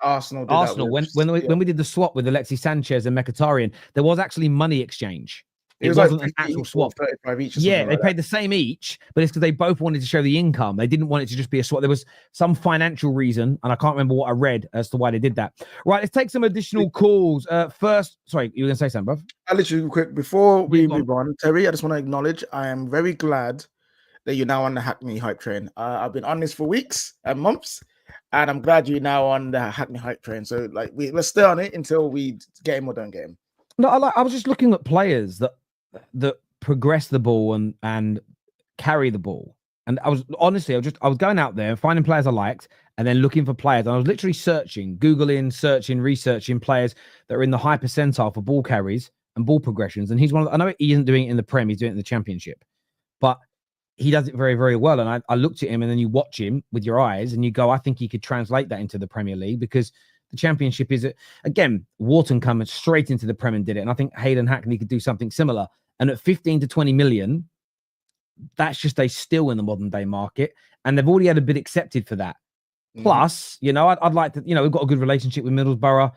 Arsenal when we did the swap with Alexis Sanchez and Mkhitaryan, there was actually money exchange. It wasn't an actual swap. 35 each they paid the same each, but it's because they both wanted to show the income. They didn't want it to just be a swap. There was some financial reason, and I can't remember what I read as to why they did that. Right, let's take some additional calls. First, sorry, you were going to say something, bruv? I'll let you quick. Before we move on, Terry, I just want to acknowledge I am very glad that you're now on the Hackney hype train. I've been on this for weeks and months, and I'm glad you're now on the Hackney hype train. So, let's stay on it until we get him or don't get him. No, I was just looking at players that progress the ball and carry the ball. And I was going out there and finding players I liked and then looking for players. And I was literally searching, researching players that are in the high percentile for ball carries and ball progressions. And he's I know he isn't doing it in the Prem, he's doing it in the Championship, but he does it very, very well. And I looked at him, and then you watch him with your eyes and you go, I think he could translate that into the Premier League, because the Championship is, again, Wharton coming straight into the Prem and did it. And I think Hayden Hackney could do something similar. And at 15 to 20 million, that's just a steal in the modern day market. And they've already had a bid accepted for that. Plus, I'd like to, we've got a good relationship with Middlesbrough.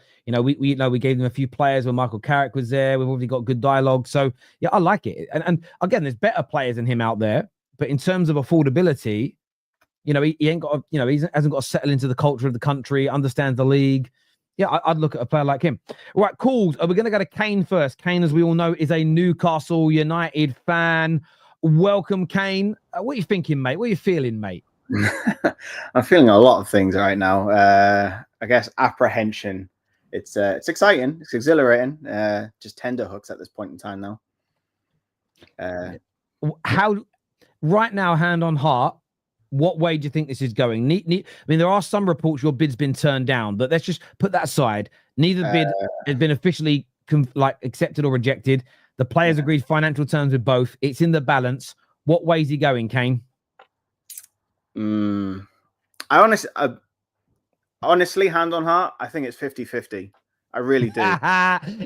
We gave them a few players when Michael Carrick was there. We've already got good dialogue. So, yeah, I like it. And again, there's better players than him out there. But in terms of affordability, he ain't got, he hasn't got to settle into the culture of the country, understands the league. Yeah, I'd look at a player like him. Right, calls. We're going to go to Kane first. Kane, as we all know, is a Newcastle United fan. Welcome, Kane. What are you thinking, mate? What are you feeling, mate? I'm feeling a lot of things right now. I guess apprehension. It's exciting. It's exhilarating. Just tender hooks at this point in time now. How, right now, hand on heart, what way do you think this is going? I mean, there are some reports your bid's been turned down, but let's just put that aside. Neither bid has been officially accepted or rejected. The players agreed financial terms with both. It's in the balance. What way is he going, Kane? Honestly, hand on heart, I think it's 50-50. I really do.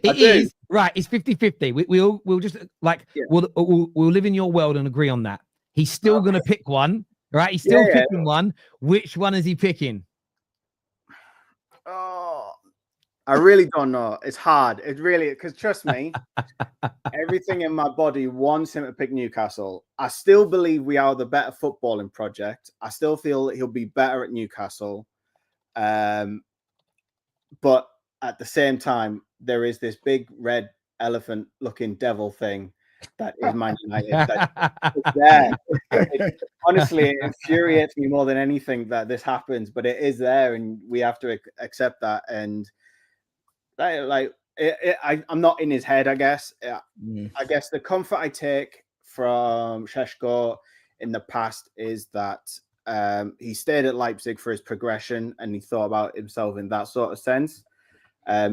It is right. It's 50-50. We'll just we'll live in your world and agree on that. He's still going to pick one, right? He's still picking one. Which one is he picking? Oh, I really don't know. It's hard. It really, because trust me, everything in my body wants him to pick Newcastle. I still believe we are the better footballing project. I still feel that he'll be better at Newcastle. But at the same time, there is this big red elephant looking devil thing that is Man United. Honestly, it infuriates me more than anything that this happens, but it is there, and we have to accept that. And I'm not in his head, I guess. I guess the comfort I take from Sesko in the past is that he stayed at Leipzig for his progression, and he thought about himself in that sort of sense.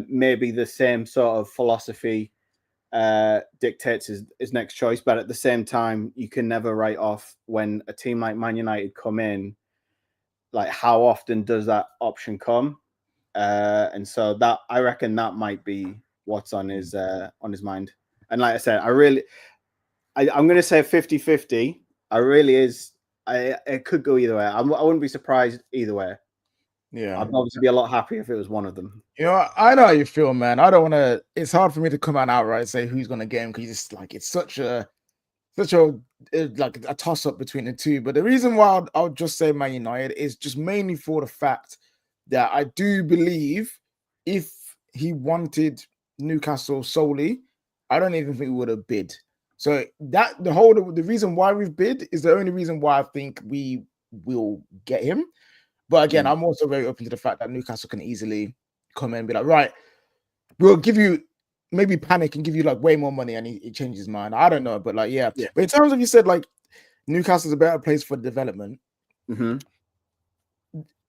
Maybe the same sort of philosophy dictates his next choice, but at the same time, you can never write off when a team like Man United come in. Like, how often does that option come? And so that, I reckon that might be what's on his mind. And like I said, I'm going to say 50-50. It could go either way. I wouldn't be surprised either way. Yeah, I'd obviously be a lot happier if it was one of them. You know, I know how you feel, man. I don't want to. It's hard for me to come out outright and say who's going to get him, because it's such a toss up between the two. But the reason why I'll just say Man United is just mainly for the fact that I do believe if he wanted Newcastle solely, I don't even think we would have bid. So that the reason why we've bid is the only reason why I think we will get him. But again, I'm also very open to the fact that Newcastle can easily come in and be like, right, we'll give you, maybe panic and give you like way more money, and he changes his mind. I don't know, but like, yeah. But in terms of, you said like Newcastle's a better place for development.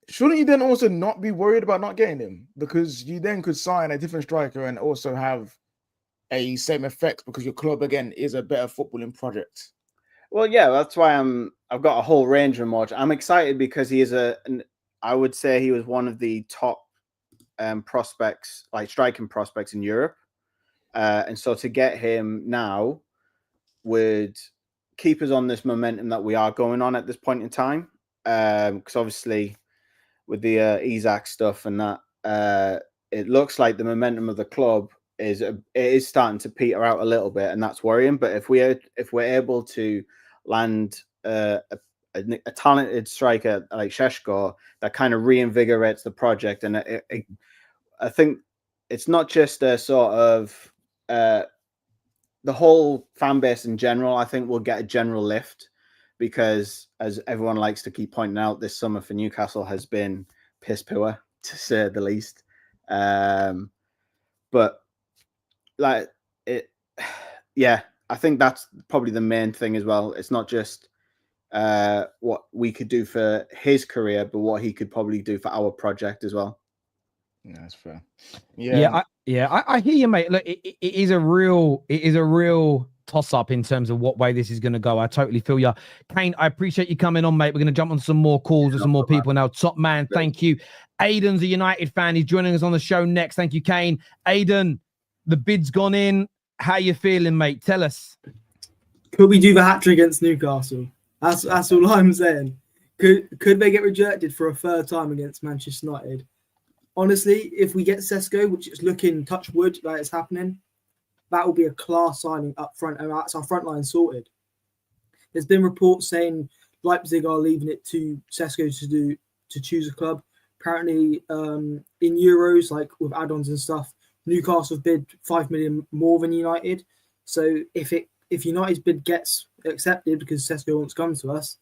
Shouldn't you then also not be worried about not getting him? Because you then could sign a different striker and also have a same effect, because your club again is a better footballing project. Well, yeah, that's why I've got a whole range of emotions. I'm excited because he is I would say he was one of the top prospects, like striking prospects in Europe. And so to get him now would keep us on this momentum that we are going on at this point in time. Because obviously with the Isaac stuff and that, it looks like the momentum of the club is starting to peter out a little bit, and that's worrying. But if we're able to land a talented striker like Sesko, that kind of reinvigorates the project. And I think it's not just a sort of the whole fan base in general. I think we'll get a general lift, because as everyone likes to keep pointing out, this summer for Newcastle has been piss poor, to say the least. But like it, I think that's probably the main thing as well. It's not just what we could do for his career, but what he could probably do for our project as well. Yeah, that's fair. I hear you, mate. Look, it is a real toss up in terms of what way this is going to go. I totally feel you, Kane. I appreciate you coming on, mate. We're going to jump on some more calls with some more people now. Top man, thank you. Aiden's a United fan. He's joining us on the show next. Thank you, Kane. Aiden, the bid's gone in. How you feeling, mate? Tell us. Could we do the hat-trick against Newcastle? That's all I'm saying. Could they get rejected for a third time against Manchester United? Honestly, if we get Sesko, which is looking, touch wood, like it's happening, that will be a class signing up front, and that's our front line sorted. There's been reports saying Leipzig are leaving it to Sesko to choose a club. Apparently, in Euros, like with add-ons and stuff, Newcastle have bid 5 million more than United. So if United's bid gets accepted because Sesko wants to come to us,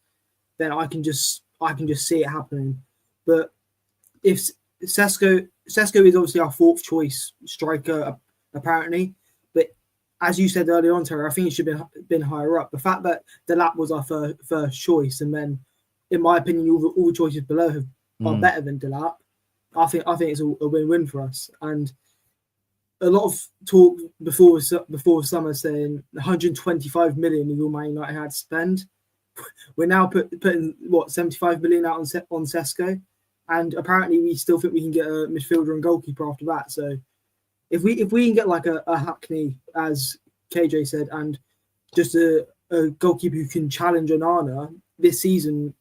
then I can just see it happening. But if Sesko is obviously our fourth choice striker, apparently. But as you said earlier on, Terry, I think it should have been higher up. The fact that Delap was our first choice, and then, in my opinion, all the choices below are better than Delap. I think it's a win-win for us. And a lot of talk before summer saying 125 million is all Man United had to spend. We're now putting 75 million out on Sesko, and apparently we still think we can get a midfielder and goalkeeper after that. So if we can get like a Hackney, as KJ said, and just a goalkeeper who can challenge Onana this season,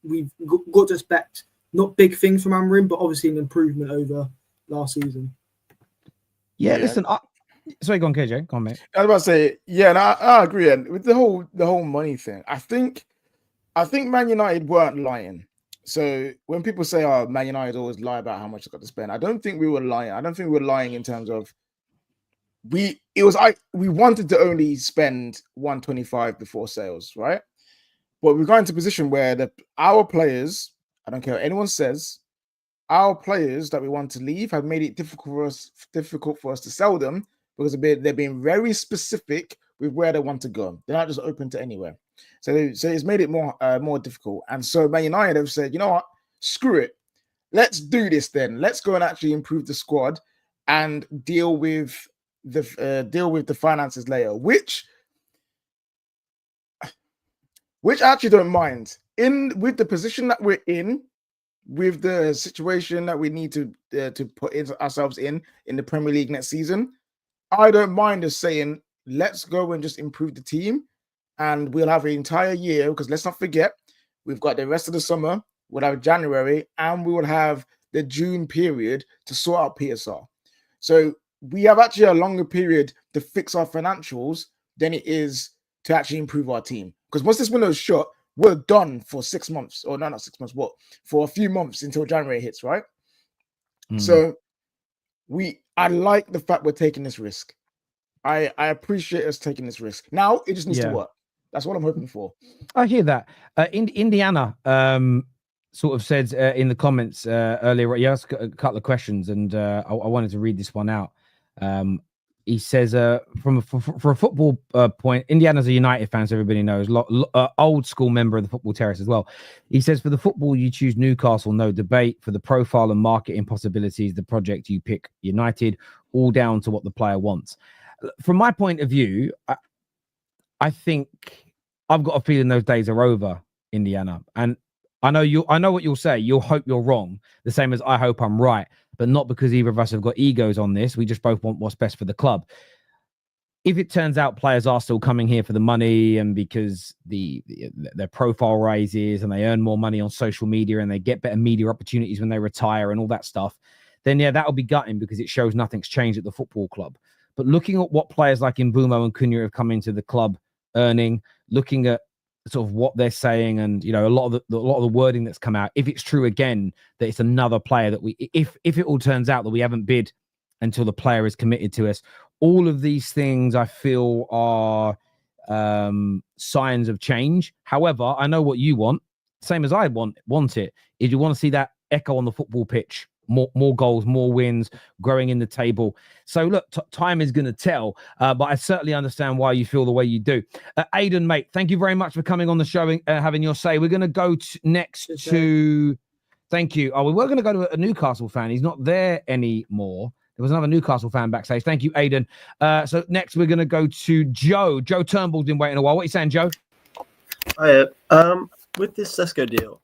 we've got to expect not big things from Amorim, but obviously an improvement over last season. Yeah. Listen, sorry, go on, KJ. Go on, mate. I was about to say, yeah, and I agree. And with the whole money thing, I think Man United weren't lying. So when people say, "Oh, Man United always lie about how much they got to spend," I don't think we were lying. I don't think we were lying in terms of we wanted to only spend 125 before sales, right? But we got into a position where our players, I don't care what anyone says, our players that we want to leave have made it difficult for us to sell them because they're being very specific with where they want to go. They're not just open to anywhere. So it's made it more difficult. And so Man United have said, you know what, screw it. Let's do this then. Let's go and actually improve the squad and deal with the finances later, which I actually don't mind. With the position that we're in, with the situation that we need to put ourselves in the Premier League next season, I don't mind us saying, let's go and just improve the team, and we'll have an entire year, because let's not forget, we've got the rest of the summer, we'll have January, and we will have the June period to sort out PSR. So we have actually a longer period to fix our financials than it is to actually improve our team. Because once this window is shut, we're done for 6 months, or no, not 6 months, for a few months until January hits, right? So I like the fact we're taking this risk. I appreciate us taking this risk. Now it just needs to work. That's what I'm hoping for. I hear that. Indiana sort of said in the comments earlier, he asked a couple of questions, and I wanted to read this one out. He says, for a football point, Indiana's a United fan, so everybody knows. Old school member of the Football Terrace as well. He says, for the football, you choose Newcastle, no debate. For the profile and marketing possibilities, the project, you pick United, all down to what the player wants. From my point of view, I think I've got a feeling those days are over, Indiana. And I know what you'll say. You'll hope you're wrong, the same as I hope I'm right, but not because either of us have got egos on this. We just both want what's best for the club. If it turns out players are still coming here for the money, and because their profile rises and they earn more money on social media and they get better media opportunities when they retire and all that stuff, then yeah, that'll be gutting, because it shows nothing's changed at the football club. But looking at what players like Mbeumo and Cunha have come into the club earning, looking at sort of what they're saying, and a lot of the wording that's come out, if it's true again that it's another player that if it all turns out that we haven't bid until the player is committed to us, all of these things I feel are signs of change. However, I know what you want, same as I want it, is you want to see that echo on the football pitch. More goals, more wins, growing in the table. So look, time is going to tell, but I certainly understand why you feel the way you do. Aidan, mate, thank you very much for coming on the show and having your say. We're going to go next to... Thank you. Oh, we were going to go to a Newcastle fan. He's not there anymore. There was another Newcastle fan backstage. Thank you, Aidan. So next we're going to go to Joe. Joe Turnbull's been waiting a while. What are you saying, Joe? Hiya. With this Sesko deal,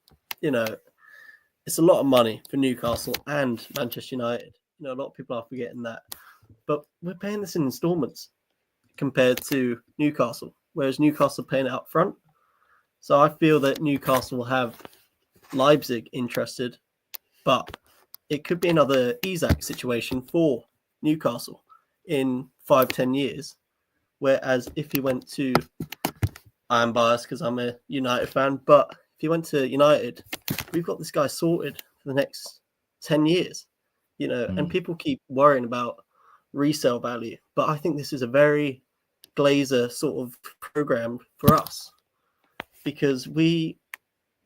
it's a lot of money for Newcastle and Manchester United. A lot of people are forgetting that. But we're paying this in installments compared to Newcastle, whereas Newcastle are paying it up front. So I feel that Newcastle will have Leipzig interested, but it could be another Isak situation for Newcastle in 5-10 years. Whereas if he went to, I'm biased because I'm a United fan, but if he went to United, we've got this guy sorted for the next 10 years, and people keep worrying about resale value. But I think this is a very Glazer sort of program for us, because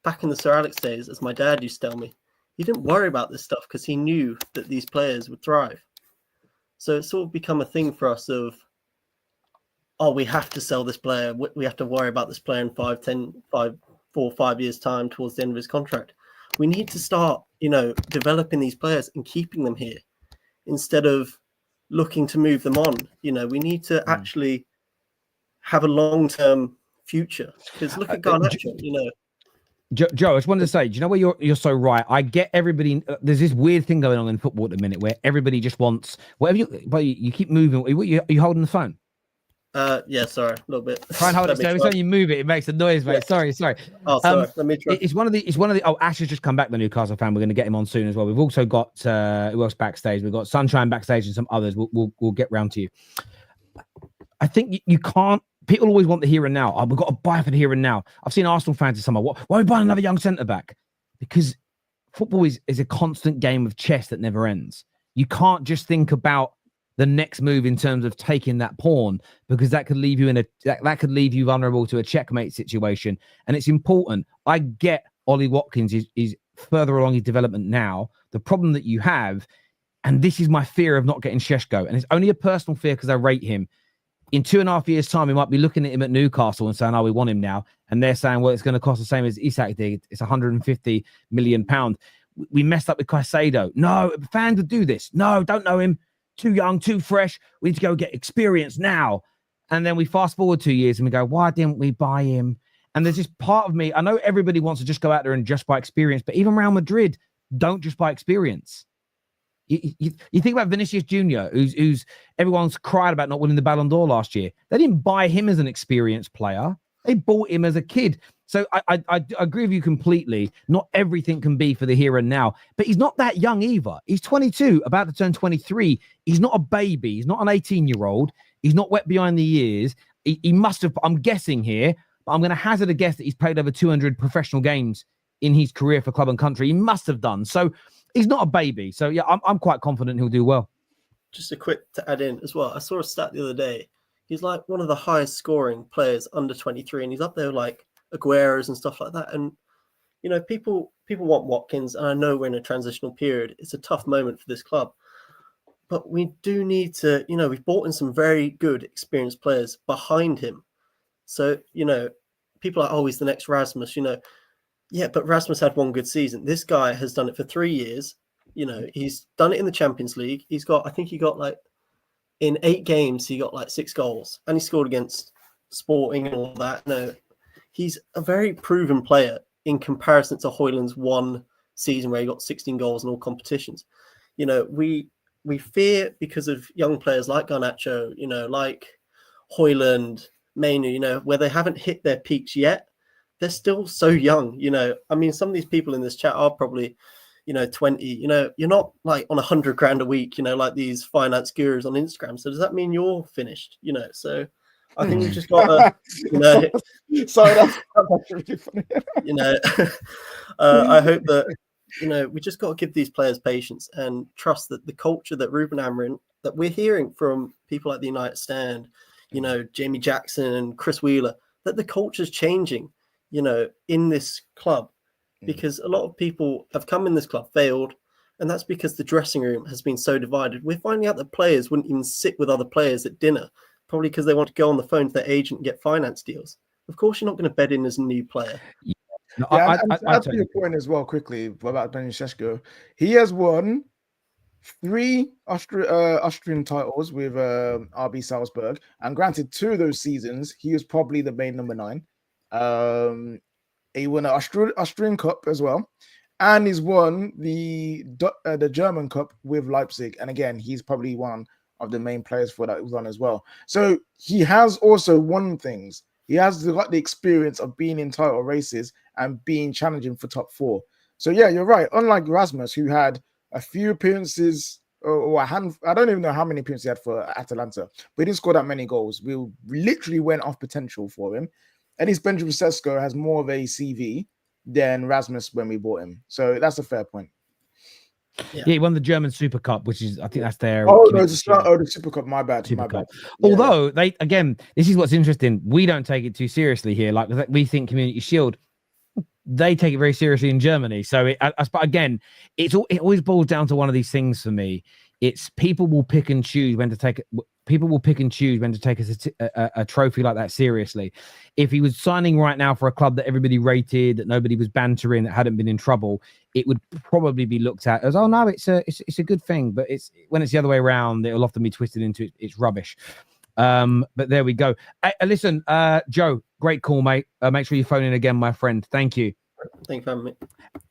back in the Sir Alex days, as my dad used to tell me, he didn't worry about this stuff because he knew that these players would thrive. So it's sort of become a thing for us of, we have to sell this player. We have to worry about this player in 4 or 5 years' time towards the end of his contract. We need to start, developing these players and keeping them here, instead of looking to move them on. You know, we need to actually have a long-term future, because look at Garnacho, you know. Joe, I just wanted to say, do you know where you're so right? I get everybody. There's this weird thing going on in football at the minute where everybody just wants whatever but you keep moving. Are you holding the phone? Yeah, sorry, a little bit. Try and hold it. Every time you move it, it makes a noise, mate. Sorry. Oh, sorry. Let me try. It's one of the. Oh, Ash has just come back, the Newcastle fan. We're going to get him on soon as well. We've also got who else backstage? We've got Sunshine backstage and some others. We'll get round to you. I think you can't. People always want the here and now. Oh, we've got to buy for the here and now. I've seen Arsenal fans this summer. Why are we buying another young centre back? Because football is a constant game of chess that never ends. You can't just think about the next move in terms of taking that pawn, because that could leave you that could leave you vulnerable to a checkmate situation. And it's important. I get Ollie Watkins is further along his development now. The problem that you have, and this is my fear of not getting Sesko, and it's only a personal fear because I rate him. In 2.5 years' time, we might be looking at him at Newcastle and saying, "Oh, we want him now," and they're saying, "Well, it's going to cost the same as Isak did. It's £150 million." We messed up with Caicedo. No, fans would do this. No, don't know him. Too young, too fresh. We need to go get experience now. And then we fast forward 2 years and we go, "Why didn't we buy him?" And there's this part of me. I know everybody wants to just go out there and just buy experience, but even Real Madrid don't just buy experience. You think about Vinicius Jr., who's everyone's cried about not winning the Ballon d'Or last year. They didn't buy him as an experienced player. They bought him as a kid. So I agree with you completely. Not everything can be for the here and now, but he's not that young either. He's 22, about to turn 23. He's not a baby. He's not an 18-year-old. He's not wet behind the ears. He must have, I'm guessing here, but I'm going to hazard a guess that he's played over 200 professional games in his career for club and country. He must have done. So he's not a baby. So, yeah, I'm quite confident he'll do well. Just a quick to add in as well. I saw a stat the other day. He's like one of the highest scoring players under 23, and he's up there like Aguero's and stuff like that. And, you know, people want Watkins, and I know we're in a transitional period. It's a tough moment for this club. But we do need to, you know, we've brought in some very good, experienced players behind him. So, you know, people are like, "Oh, he's the next Rasmus," you know. Yeah, but Rasmus had one good season. This guy has done it for 3 years. You know, he's done it in the Champions League. I think he got like, in 8 games, he got like 6 goals. And he scored against Sporting and all that. No, he's a very proven player in comparison to Højlund's one season where he got 16 goals in all competitions. You know, we fear because of young players like Garnacho, you know, like Højlund, Mainu, you know, where they haven't hit their peaks yet. They're still so young, you know. I mean, some of these people in this chat are probably, you know, 20. You know, you're not like on 100 grand a week, you know, like these finance gurus on Instagram. So does that mean you're finished? You know, so I think we've just got to, you know. Sorry, that's really funny. You know, I hope that, you know, we just got to give these players patience and trust that the culture that Ruben Amorim, that we're hearing from people like the United Stand, you know, Jamie Jackson and Chris Wheeler, that the culture's changing, you know, in this club, because a lot of people have come in this club, failed, and that's because the dressing room has been so divided. We're finding out that players wouldn't even sit with other players at dinner, probably because they want to go on the phone to their agent and get finance deals. Of course, you're not going to bed in as a new player. No, yeah, I to your point as well quickly about Daniel Sesko. He has won 3 Austrian titles with RB Salzburg, and granted, 2 of those seasons he was probably the main number 9. He won an Austrian Cup as well, and he's won the German Cup with Leipzig. And again, he's probably one of the main players for that one as well. So he has also won things. He has got the experience of being in title races and being challenging for top 4. So yeah, you're right. Unlike Rasmus, who had a few appearances, or a hand, I don't even know how many appearances he had for Atalanta, but he didn't score that many goals. We literally went off potential for him. At least Benjamin Sesko has more of a CV than Rasmus when we bought him. So that's a fair point. Yeah, he won the German Super Cup, which is, I think that's their... Oh, no, the Super Cup, my bad. Super my Cup. bad. Although, they, again, this is what's interesting. We don't take it too seriously here. Like, we think Community Shield, they take it very seriously in Germany. So, but again, it always boils down to one of these things for me. It's people will pick and choose when to people will pick and choose when to take a trophy like that seriously. If he was signing right now for a club that everybody rated, that nobody was bantering, that hadn't been in trouble, it would probably be looked at as, oh no, it's a good thing. But it's when it's the other way around, it'll often be twisted into it's rubbish. But there we go. Listen, Joe, great call, mate. Make sure you phone in again, my friend. Thank you. Thank you for having me.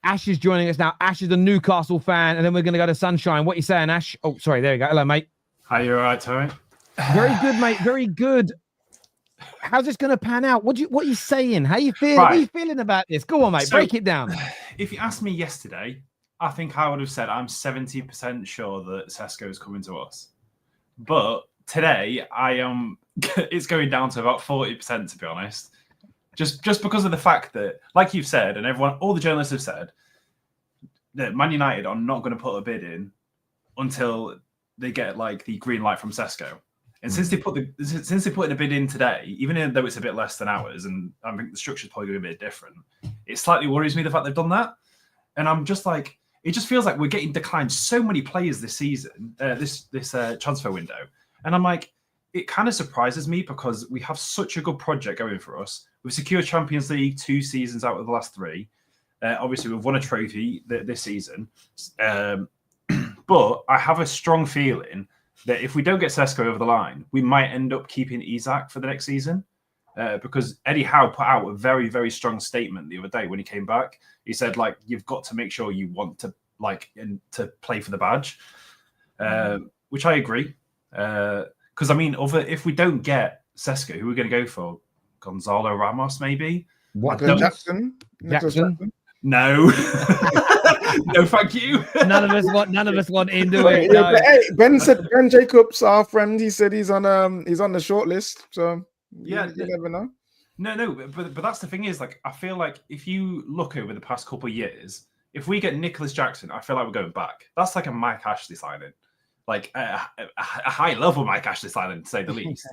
Ash is joining us now. Ash is a Newcastle fan, and then we're going to go to Sunshine. What are you saying, Ash? Oh, sorry. There you go. Hello, mate. Are you all right, Terry? Very good, mate. Very good. How's this going to pan out? What are you saying? How you feeling? Right. What are you feeling about this? Go on, mate. So, break it down. If you asked me yesterday, I think I would have said I'm 70% sure that Sesko is coming to us. But today, I am. It's going down to about 40%, to be honest. Just because of the fact that, like you've said, and all the journalists have said, that Man United are not going to put a bid in until they get like the green light from Sesko. And since they put in a bid in today, even though it's a bit less than ours, and I think the structure is probably going to be a bit different, it slightly worries me the fact they've done that. And I'm just like, it just feels like we're getting declined so many players this season, this transfer window, and I'm like, it kind of surprises me because we have such a good project going for us. We've secured Champions League 2 seasons out of the last 3. Obviously, we've won a trophy this season. But I have a strong feeling that if we don't get Sesko over the line, we might end up keeping Isak for the next season. Because Eddie Howe put out a very, very strong statement the other day when he came back. He said, like, you've got to make sure you want to, like, to play for the badge, which I agree. Because, I mean, if we don't get Sesko, who are we going to go for? Gonzalo Ramos, maybe? What? Jackson? No. No, thank you. None of us want into it. Yeah, No. but, hey, Ben said Ben Jacobs, our friend. He said he's on the short list. So Yeah, you never know. No, but that's the thing is, like, I feel like if you look over the past couple of years, if we get Nicholas Jackson, I feel like we're going back. That's like a Mike Ashley signing, like a high level Mike Ashley signing, to say the least.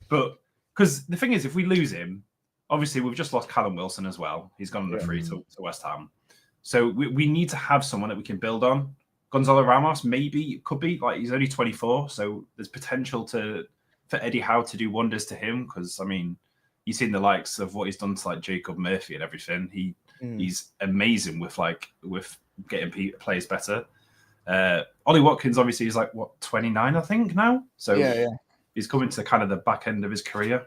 But because the thing is, if we lose him, obviously we've just lost Callum Wilson as well. He's gone on the free to West Ham. So we need to have someone that we can build on. Gonzalo Ramos, maybe, could be. Like, he's only 24, so there's potential for Eddie Howe to do wonders to him. Because, I mean, you've seen the likes of what he's done to, like, Jacob Murphy and everything. He's amazing with getting players better. Ollie Watkins, obviously, is like, 29, I think, now? So he's coming to kind of the back end of his career.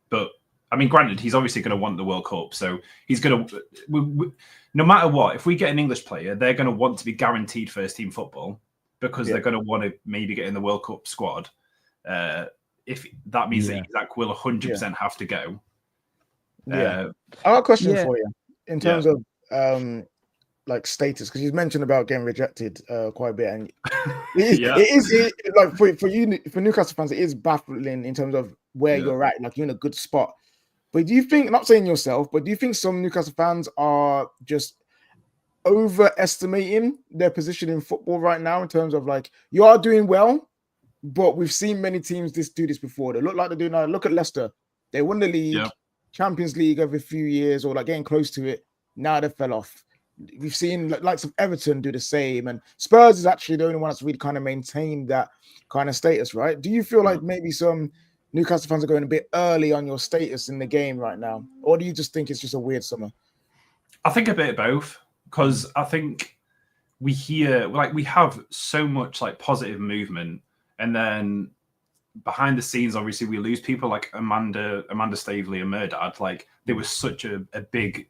But, I mean, granted, he's obviously going to want the World Cup. So he's going to... No matter what, if we get an English player, they're going to want to be guaranteed first-team football because they're going to want to maybe get in the World Cup squad. If that means that Isak will 100% have to go. I got a question for you in terms of like status, because you mentioned about getting rejected quite a bit, and it is like for Newcastle fans, it is baffling in terms of where you're at. Like, you're in a good spot. But do you think, not saying yourself, but do you think some Newcastle fans are just overestimating their position in football right now in terms of, like, you are doing well, but we've seen many teams do this before. They look like they're doing now. Look at Leicester. They won the league, Champions League every few years, or like getting close to it. Now they fell off. We've seen likes of Everton do the same, and Spurs is actually the only one that's really kind of maintained that kind of status, right? Do you feel like maybe some Newcastle fans are going a bit early on your status in the game right now? Or do you just think it's just a weird summer? I think a bit of both, because I think we have so much like positive movement, and then behind the scenes, obviously, we lose people like Amanda Stavely and Murdad. Like, they were such a big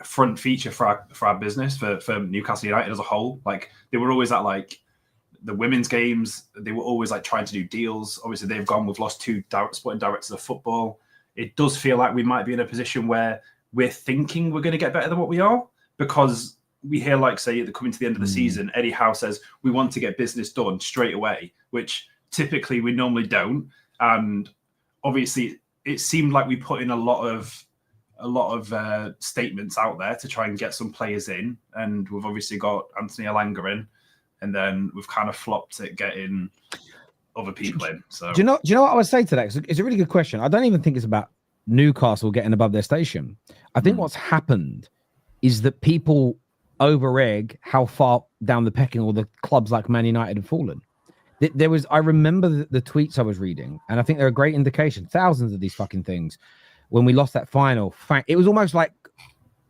front feature for our business, for Newcastle United as a whole. Like, they were always at like the women's games. They were always like trying to do deals. Obviously, they've gone. We've lost 2 sporting directors of football. It does feel like we might be in a position where we're thinking we're going to get better than what we are, because we hear, like, say, coming to the end of the season, Eddie Howe says we want to get business done straight away, which typically we normally don't. And obviously, it seemed like we put in a lot of statements out there to try and get some players in, and we've obviously got Anthony Elanga in. And then we've kind of flopped at getting other people in. So, do you know what I would say to that? It's a really good question. I don't even think it's about Newcastle getting above their station. I think what's happened is that people over-egg how far down the pecking order clubs like Man United have fallen. There was, I remember the tweets I was reading, and I think they're a great indication. Thousands of these fucking things. When we lost that final, it was almost like,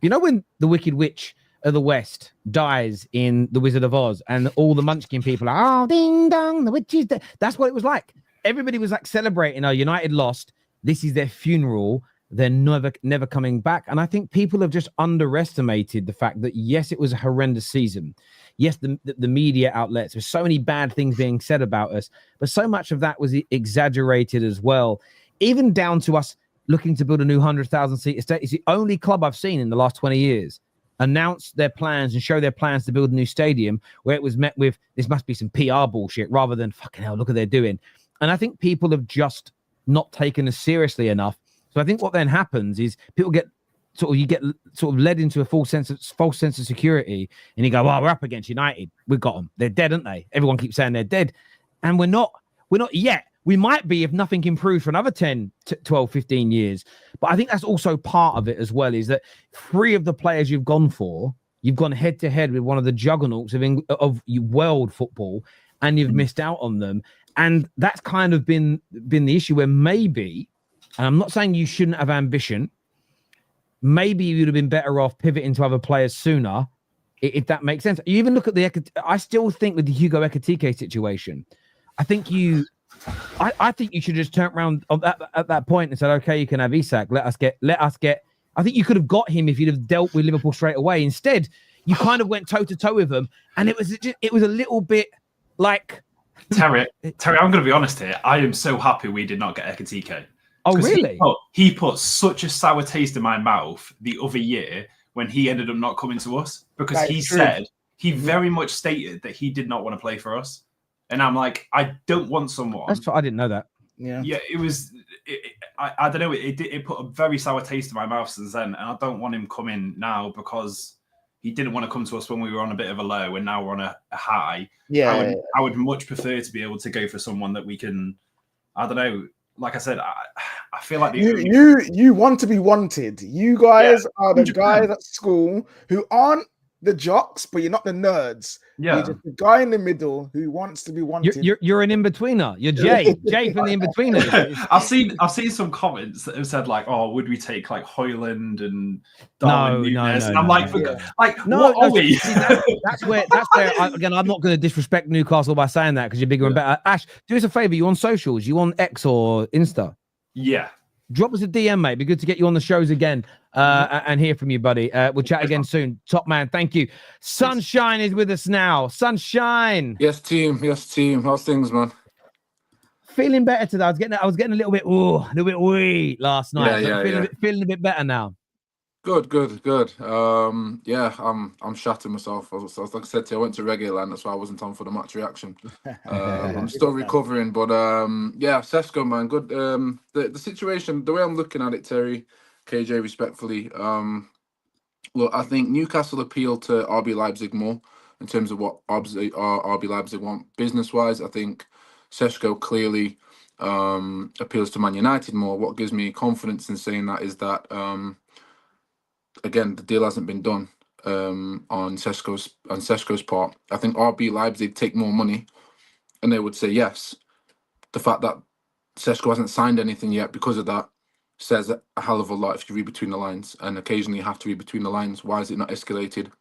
you know, when the Wicked Witch of the West dies in The Wizard of Oz, and all the Munchkin people are, oh, ding dong, the witch is dead. That's what it was like. Everybody was like celebrating, United lost. This is their funeral. They're never coming back. And I think people have just underestimated the fact that, yes, it was a horrendous season. Yes, the media outlets, there's so many bad things being said about us, but so much of that was exaggerated as well. Even down to us looking to build a new 100,000 seat estate. It's the only club I've seen in the last 20 years announce their plans and show their plans to build a new stadium where it was met with, this must be some PR bullshit, rather than fucking hell, look what they're doing. And I think people have just not taken us seriously enough. So I think what then happens is people get led into a false sense of security, and you go, well, we're up against United. We've got them. They're dead, aren't they? Everyone keeps saying they're dead. And we're not yet. We might be if nothing improves for another 10, 12, 15 years. But I think that's also part of it as well, is that 3 of the players you've gone for, you've gone head to head with one of the juggernauts of world football, and you've missed out on them. And that's kind of been the issue, where maybe, and I'm not saying you shouldn't have ambition, maybe you'd have been better off pivoting to other players sooner, if that makes sense. You even look at I still think with the Hugo Ekitike situation, I think you should just turn around at that point and said, okay, you can have Isak. Let us get. I think you could have got him if you'd have dealt with Liverpool straight away. Instead, you kind of went toe to toe with them, and it was a little bit like. Terry, I'm going to be honest here. I am so happy we did not get Ekitike. Oh, really? He put such a sour taste in my mouth the other year when he ended up not coming to us, because he very much stated that he did not want to play for us. And I'm like, I don't want someone. That's what I didn't know that. Yeah, it was. I don't know. It put a very sour taste in my mouth since then, and I don't want him coming now because he didn't want to come to us when we were on a bit of a low, and now we're on a high. Yeah, I would much prefer to be able to go for someone that we can. I don't know. Like I said, I feel like you want to be wanted. You guys are the 100%. guys at school who aren't the jocks, but you're not the nerds. Yeah, you're just the guy in the middle who wants to be wanted. You're an in-betweener. You're Jay from the in-betweeners. I've seen some comments that have said like, "Oh, would we take like Hoyland and Darwin Núñez?" And I'm like, what are we? See, that's where again, I'm not going to disrespect Newcastle by saying that because you're bigger and better. Ash, do us a favor. You on socials? You on X or Insta? Yeah. Drop us a DM, mate. Be good to get you on the shows again and hear from you, buddy. We'll chat again soon. Top man, thank you. Sunshine is with us now. Sunshine. Yes, team. How's things, man? Feeling better today. I was getting a little bit weak last night. Feeling a bit better now. Good. I'm shatting myself. Like I said to you, I went to Reggae Land, that's why I wasn't on for the match reaction. I'm still recovering, but Sesko, man, good. The situation, the way I'm looking at it, Terry, KJ, respectfully, look, I think Newcastle appeal to RB Leipzig more in terms of what RB Leipzig want business-wise. I think Sesko clearly appeals to Man United more. What gives me confidence in saying that is that again, the deal hasn't been done on Sesko's part. I think RB Leipzig take more money, and they would say yes. The fact that Sesko hasn't signed anything yet because of that says a hell of a lot if you read between the lines, and occasionally you have to read between the lines. Why is it not escalated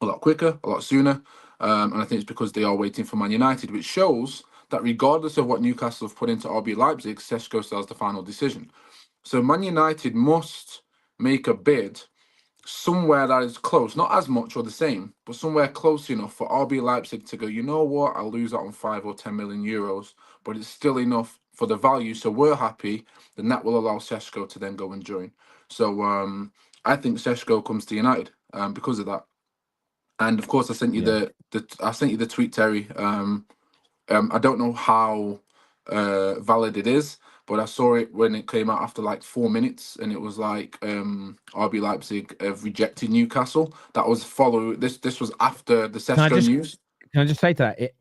a lot quicker, a lot sooner? And I think it's because they are waiting for Man United, which shows that regardless of what Newcastle have put into RB Leipzig, Sesko still has the final decision. So Man United must make a bid somewhere that is close, not as much or the same, but somewhere close enough for RB Leipzig to go, you know what, I'll lose out on 5 or 10 million euros, but it's still enough for the value, so we're happy. Then that will allow Sesko to then go and join. So I think Sesko comes to United because of that. And of course, I sent you the tweet, Terry. I don't know how valid it is, but I saw it when it came out after like 4 minutes, and it was like RB Leipzig have rejected Newcastle. That was this was after the Sesko news. Can I just say to that?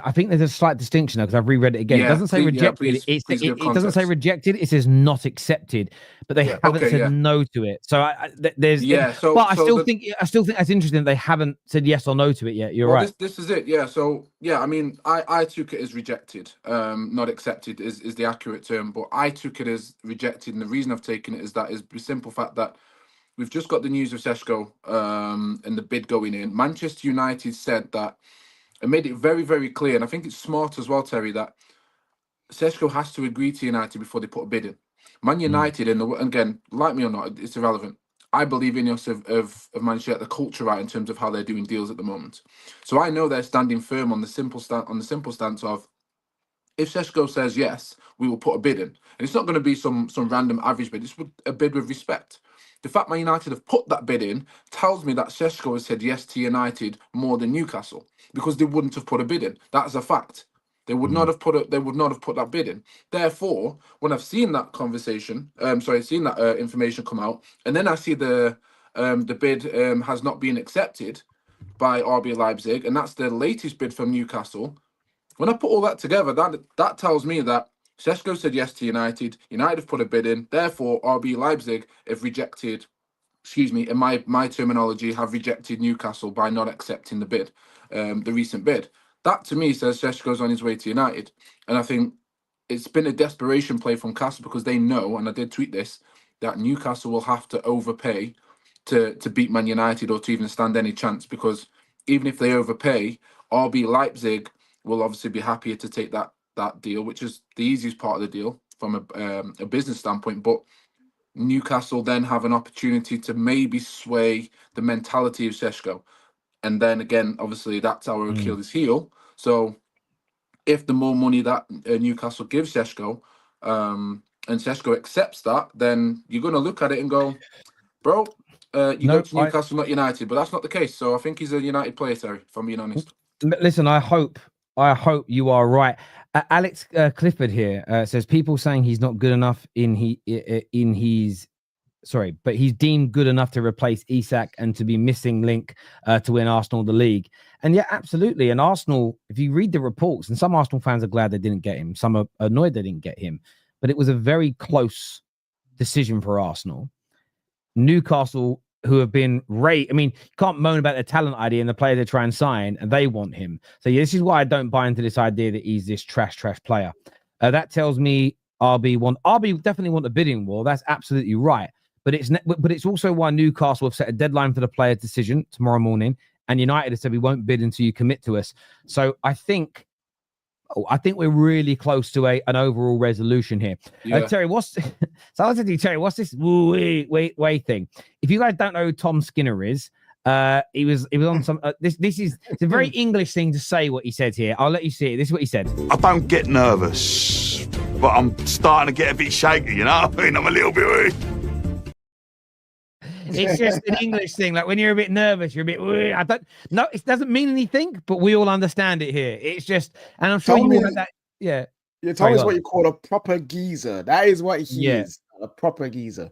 I think there's a slight distinction because I've reread it again. Yeah, it doesn't say please- yeah, rejected. please give It doesn't say context. rejected. It says not accepted, but they Yeah, haven't okay, said yeah. no to it. So there's Yeah, so- but I so still the- think that's interesting. They haven't said yes or no to it yet. You're Well, right. this is it. Yeah. So yeah, I mean, I took it as rejected. Not accepted is the accurate term, but I took it as rejected, and the reason I've taken it is the simple fact that we've just got the news of Sesko and the bid going in. Manchester United said that and made it very, very clear, and I think it's smart as well, Terry, that Sesko has to agree to United before they put a bid in. Man United, and again, like me or not, it's irrelevant. I believe INEOS of Manchester at the culture right in terms of how they're doing deals at the moment. So I know they're standing firm on the simple stance of if Sesko says yes, we will put a bid in, and it's not going to be some random average bid. It's a bid with respect. The fact Man United have put that bid in tells me that Sesko has said yes to United more than Newcastle because they wouldn't have put a bid in. That's a fact. They would not have put that bid in. Therefore, when I've seen that information come out, and then I see the bid has not been accepted by RB Leipzig, and that's the latest bid from Newcastle. When I put all that together, that tells me that Sesko said yes to United. United have put a bid in. Therefore, RB Leipzig have rejected, in my terminology, have rejected Newcastle by not accepting the bid, the recent bid. That to me says Sesko's on his way to United. And I think it's been a desperation play from Castle because they know, and I did tweet this, that Newcastle will have to overpay to beat Man United or to even stand any chance, because even if they overpay, RB Leipzig will obviously be happier to take that deal, which is the easiest part of the deal from a business standpoint. But Newcastle then have an opportunity to maybe sway the mentality of Sesko. And then again, obviously, that's our Achilles heel. So if the more money that Newcastle gives Sesko, and Sesko accepts that, then you're going to look at it and go, bro, go to Newcastle, not United. But that's not the case. So I think he's a United player, Terry, if I'm being honest. Listen, I hope you are right. Alex Clifford here says people saying he's not good enough but he's deemed good enough to replace Isak and to be missing link to win Arsenal the league. And yeah, absolutely. And Arsenal, if you read the reports, and some Arsenal fans are glad they didn't get him, some are annoyed they didn't get him, but it was a very close decision for Arsenal. Newcastle, who have been I mean, you can't moan about their talent ID and the player they try and sign, and they want him. So yeah, this is why I don't buy into this idea that he's this trash player. That tells me RB definitely want a bidding war. That's absolutely right. But it's also why Newcastle have set a deadline for the player's decision tomorrow morning, and United have said we won't bid until you commit to us. So I think we're really close to an overall resolution here. Yeah. Terry, so I was to Terry, what's this wait thing? If you guys don't know who Tom Skinner is, he was on some. It's a very English thing to say what he said here. I'll let you see it. This is what he said. I don't get nervous, but I'm starting to get a bit shaky. You know, I mean, I'm a little bit weak. It's just an English thing. Like when you're a bit nervous, you're a bit. It doesn't mean anything, but we all understand it here. It's just, and I'm sure you know that. Yeah. Yeah, Tom is what you call a proper geezer. That is what he is. A proper geezer.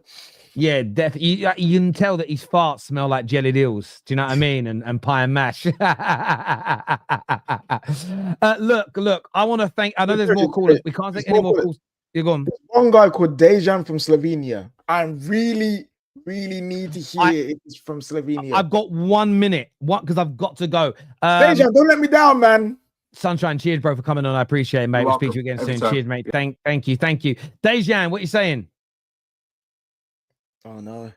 Yeah, definitely. You can tell that his farts smell like jellied eels. Do you know what I mean? And pie and mash. Look. I want to thank. I know there's more callers. We can't take any more calls. You're gone. There's one guy called Dejan from Slovenia. I really need to hear it from Slovenia. I've got 1 minute. Because I've got to go. Dejan, don't let me down, man. Sunshine, cheers, bro, for coming on. I appreciate it, mate. We'll speak to you again soon. Cheers, mate. Thank you. Dejan, what are you saying? Oh no,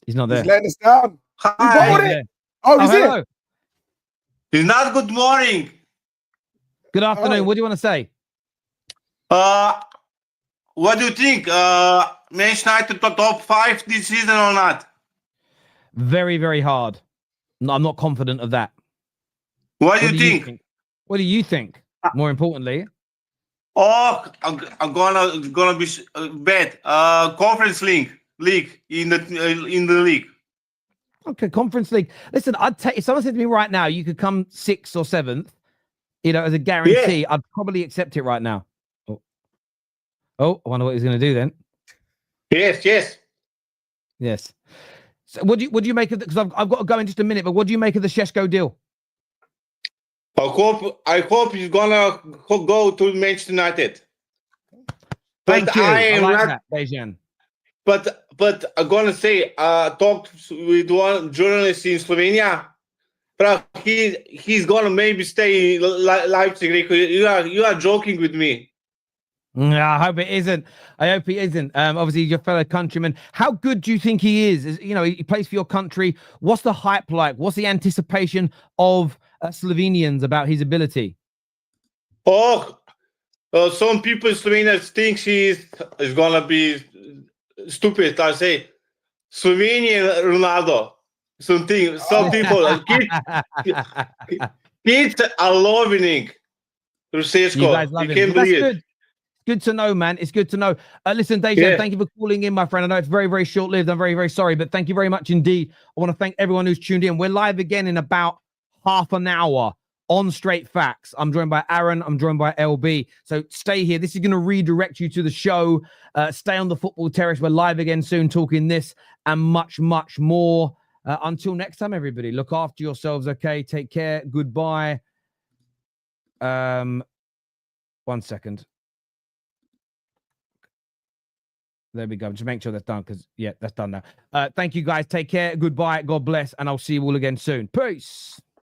he's not there. He's letting us down. Hi. He's here. It's not good morning. Good afternoon. What do you want to say? What do you think? Man United top 5 this season or not? Very, very hard. No, I'm not confident of that. What do you think? What do you think? More importantly. I'm gonna be bad. Conference league in the league. Okay, Conference League. Listen, I'd take if someone said to me right now, you could come 6th or 7th, as a guarantee. Yeah. I'd probably accept it right now. Oh, I wonder what he's going to do then. Yes. So what do you make of it? Because I've got to go in just a minute. But what do you make of the Sesko deal? I hope he's gonna go to Manchester United. But Thank you. I I am like not. that, Dejan. But I'm gonna say, talked with one journalist in Slovenia. But he's gonna maybe stay in Leipzig. You are joking with me. I hope it isn't. I hope he isn't. Obviously, your fellow countryman. How good do you think he is? You know, he plays for your country. What's the hype like? What's the anticipation of Slovenians about his ability? Some people in Slovenia think he is gonna be stupid. I say Slovenian Ronaldo. Some people, kids are loving Sesko. You guys love him. Can't That's believe good. it. Good to know, man. It's good to know. Listen, Dejan, thank you for calling in, my friend. I know it's very, very short-lived. I'm very, very sorry, but thank you very much indeed. I want to thank everyone who's tuned in. We're live again in about half an hour on Straight Facts. I'm joined by Aaron. I'm joined by LB. So stay here. This is going to redirect you to the show. Stay on the Football Terrace. We're live again soon, talking this and much, much more. Until next time, everybody, look after yourselves, okay? Take care. Goodbye. 1 second. There we go. Just make sure that's done because, yeah, that's done now. Thank you, guys. Take care. Goodbye. God bless. And I'll see you all again soon. Peace.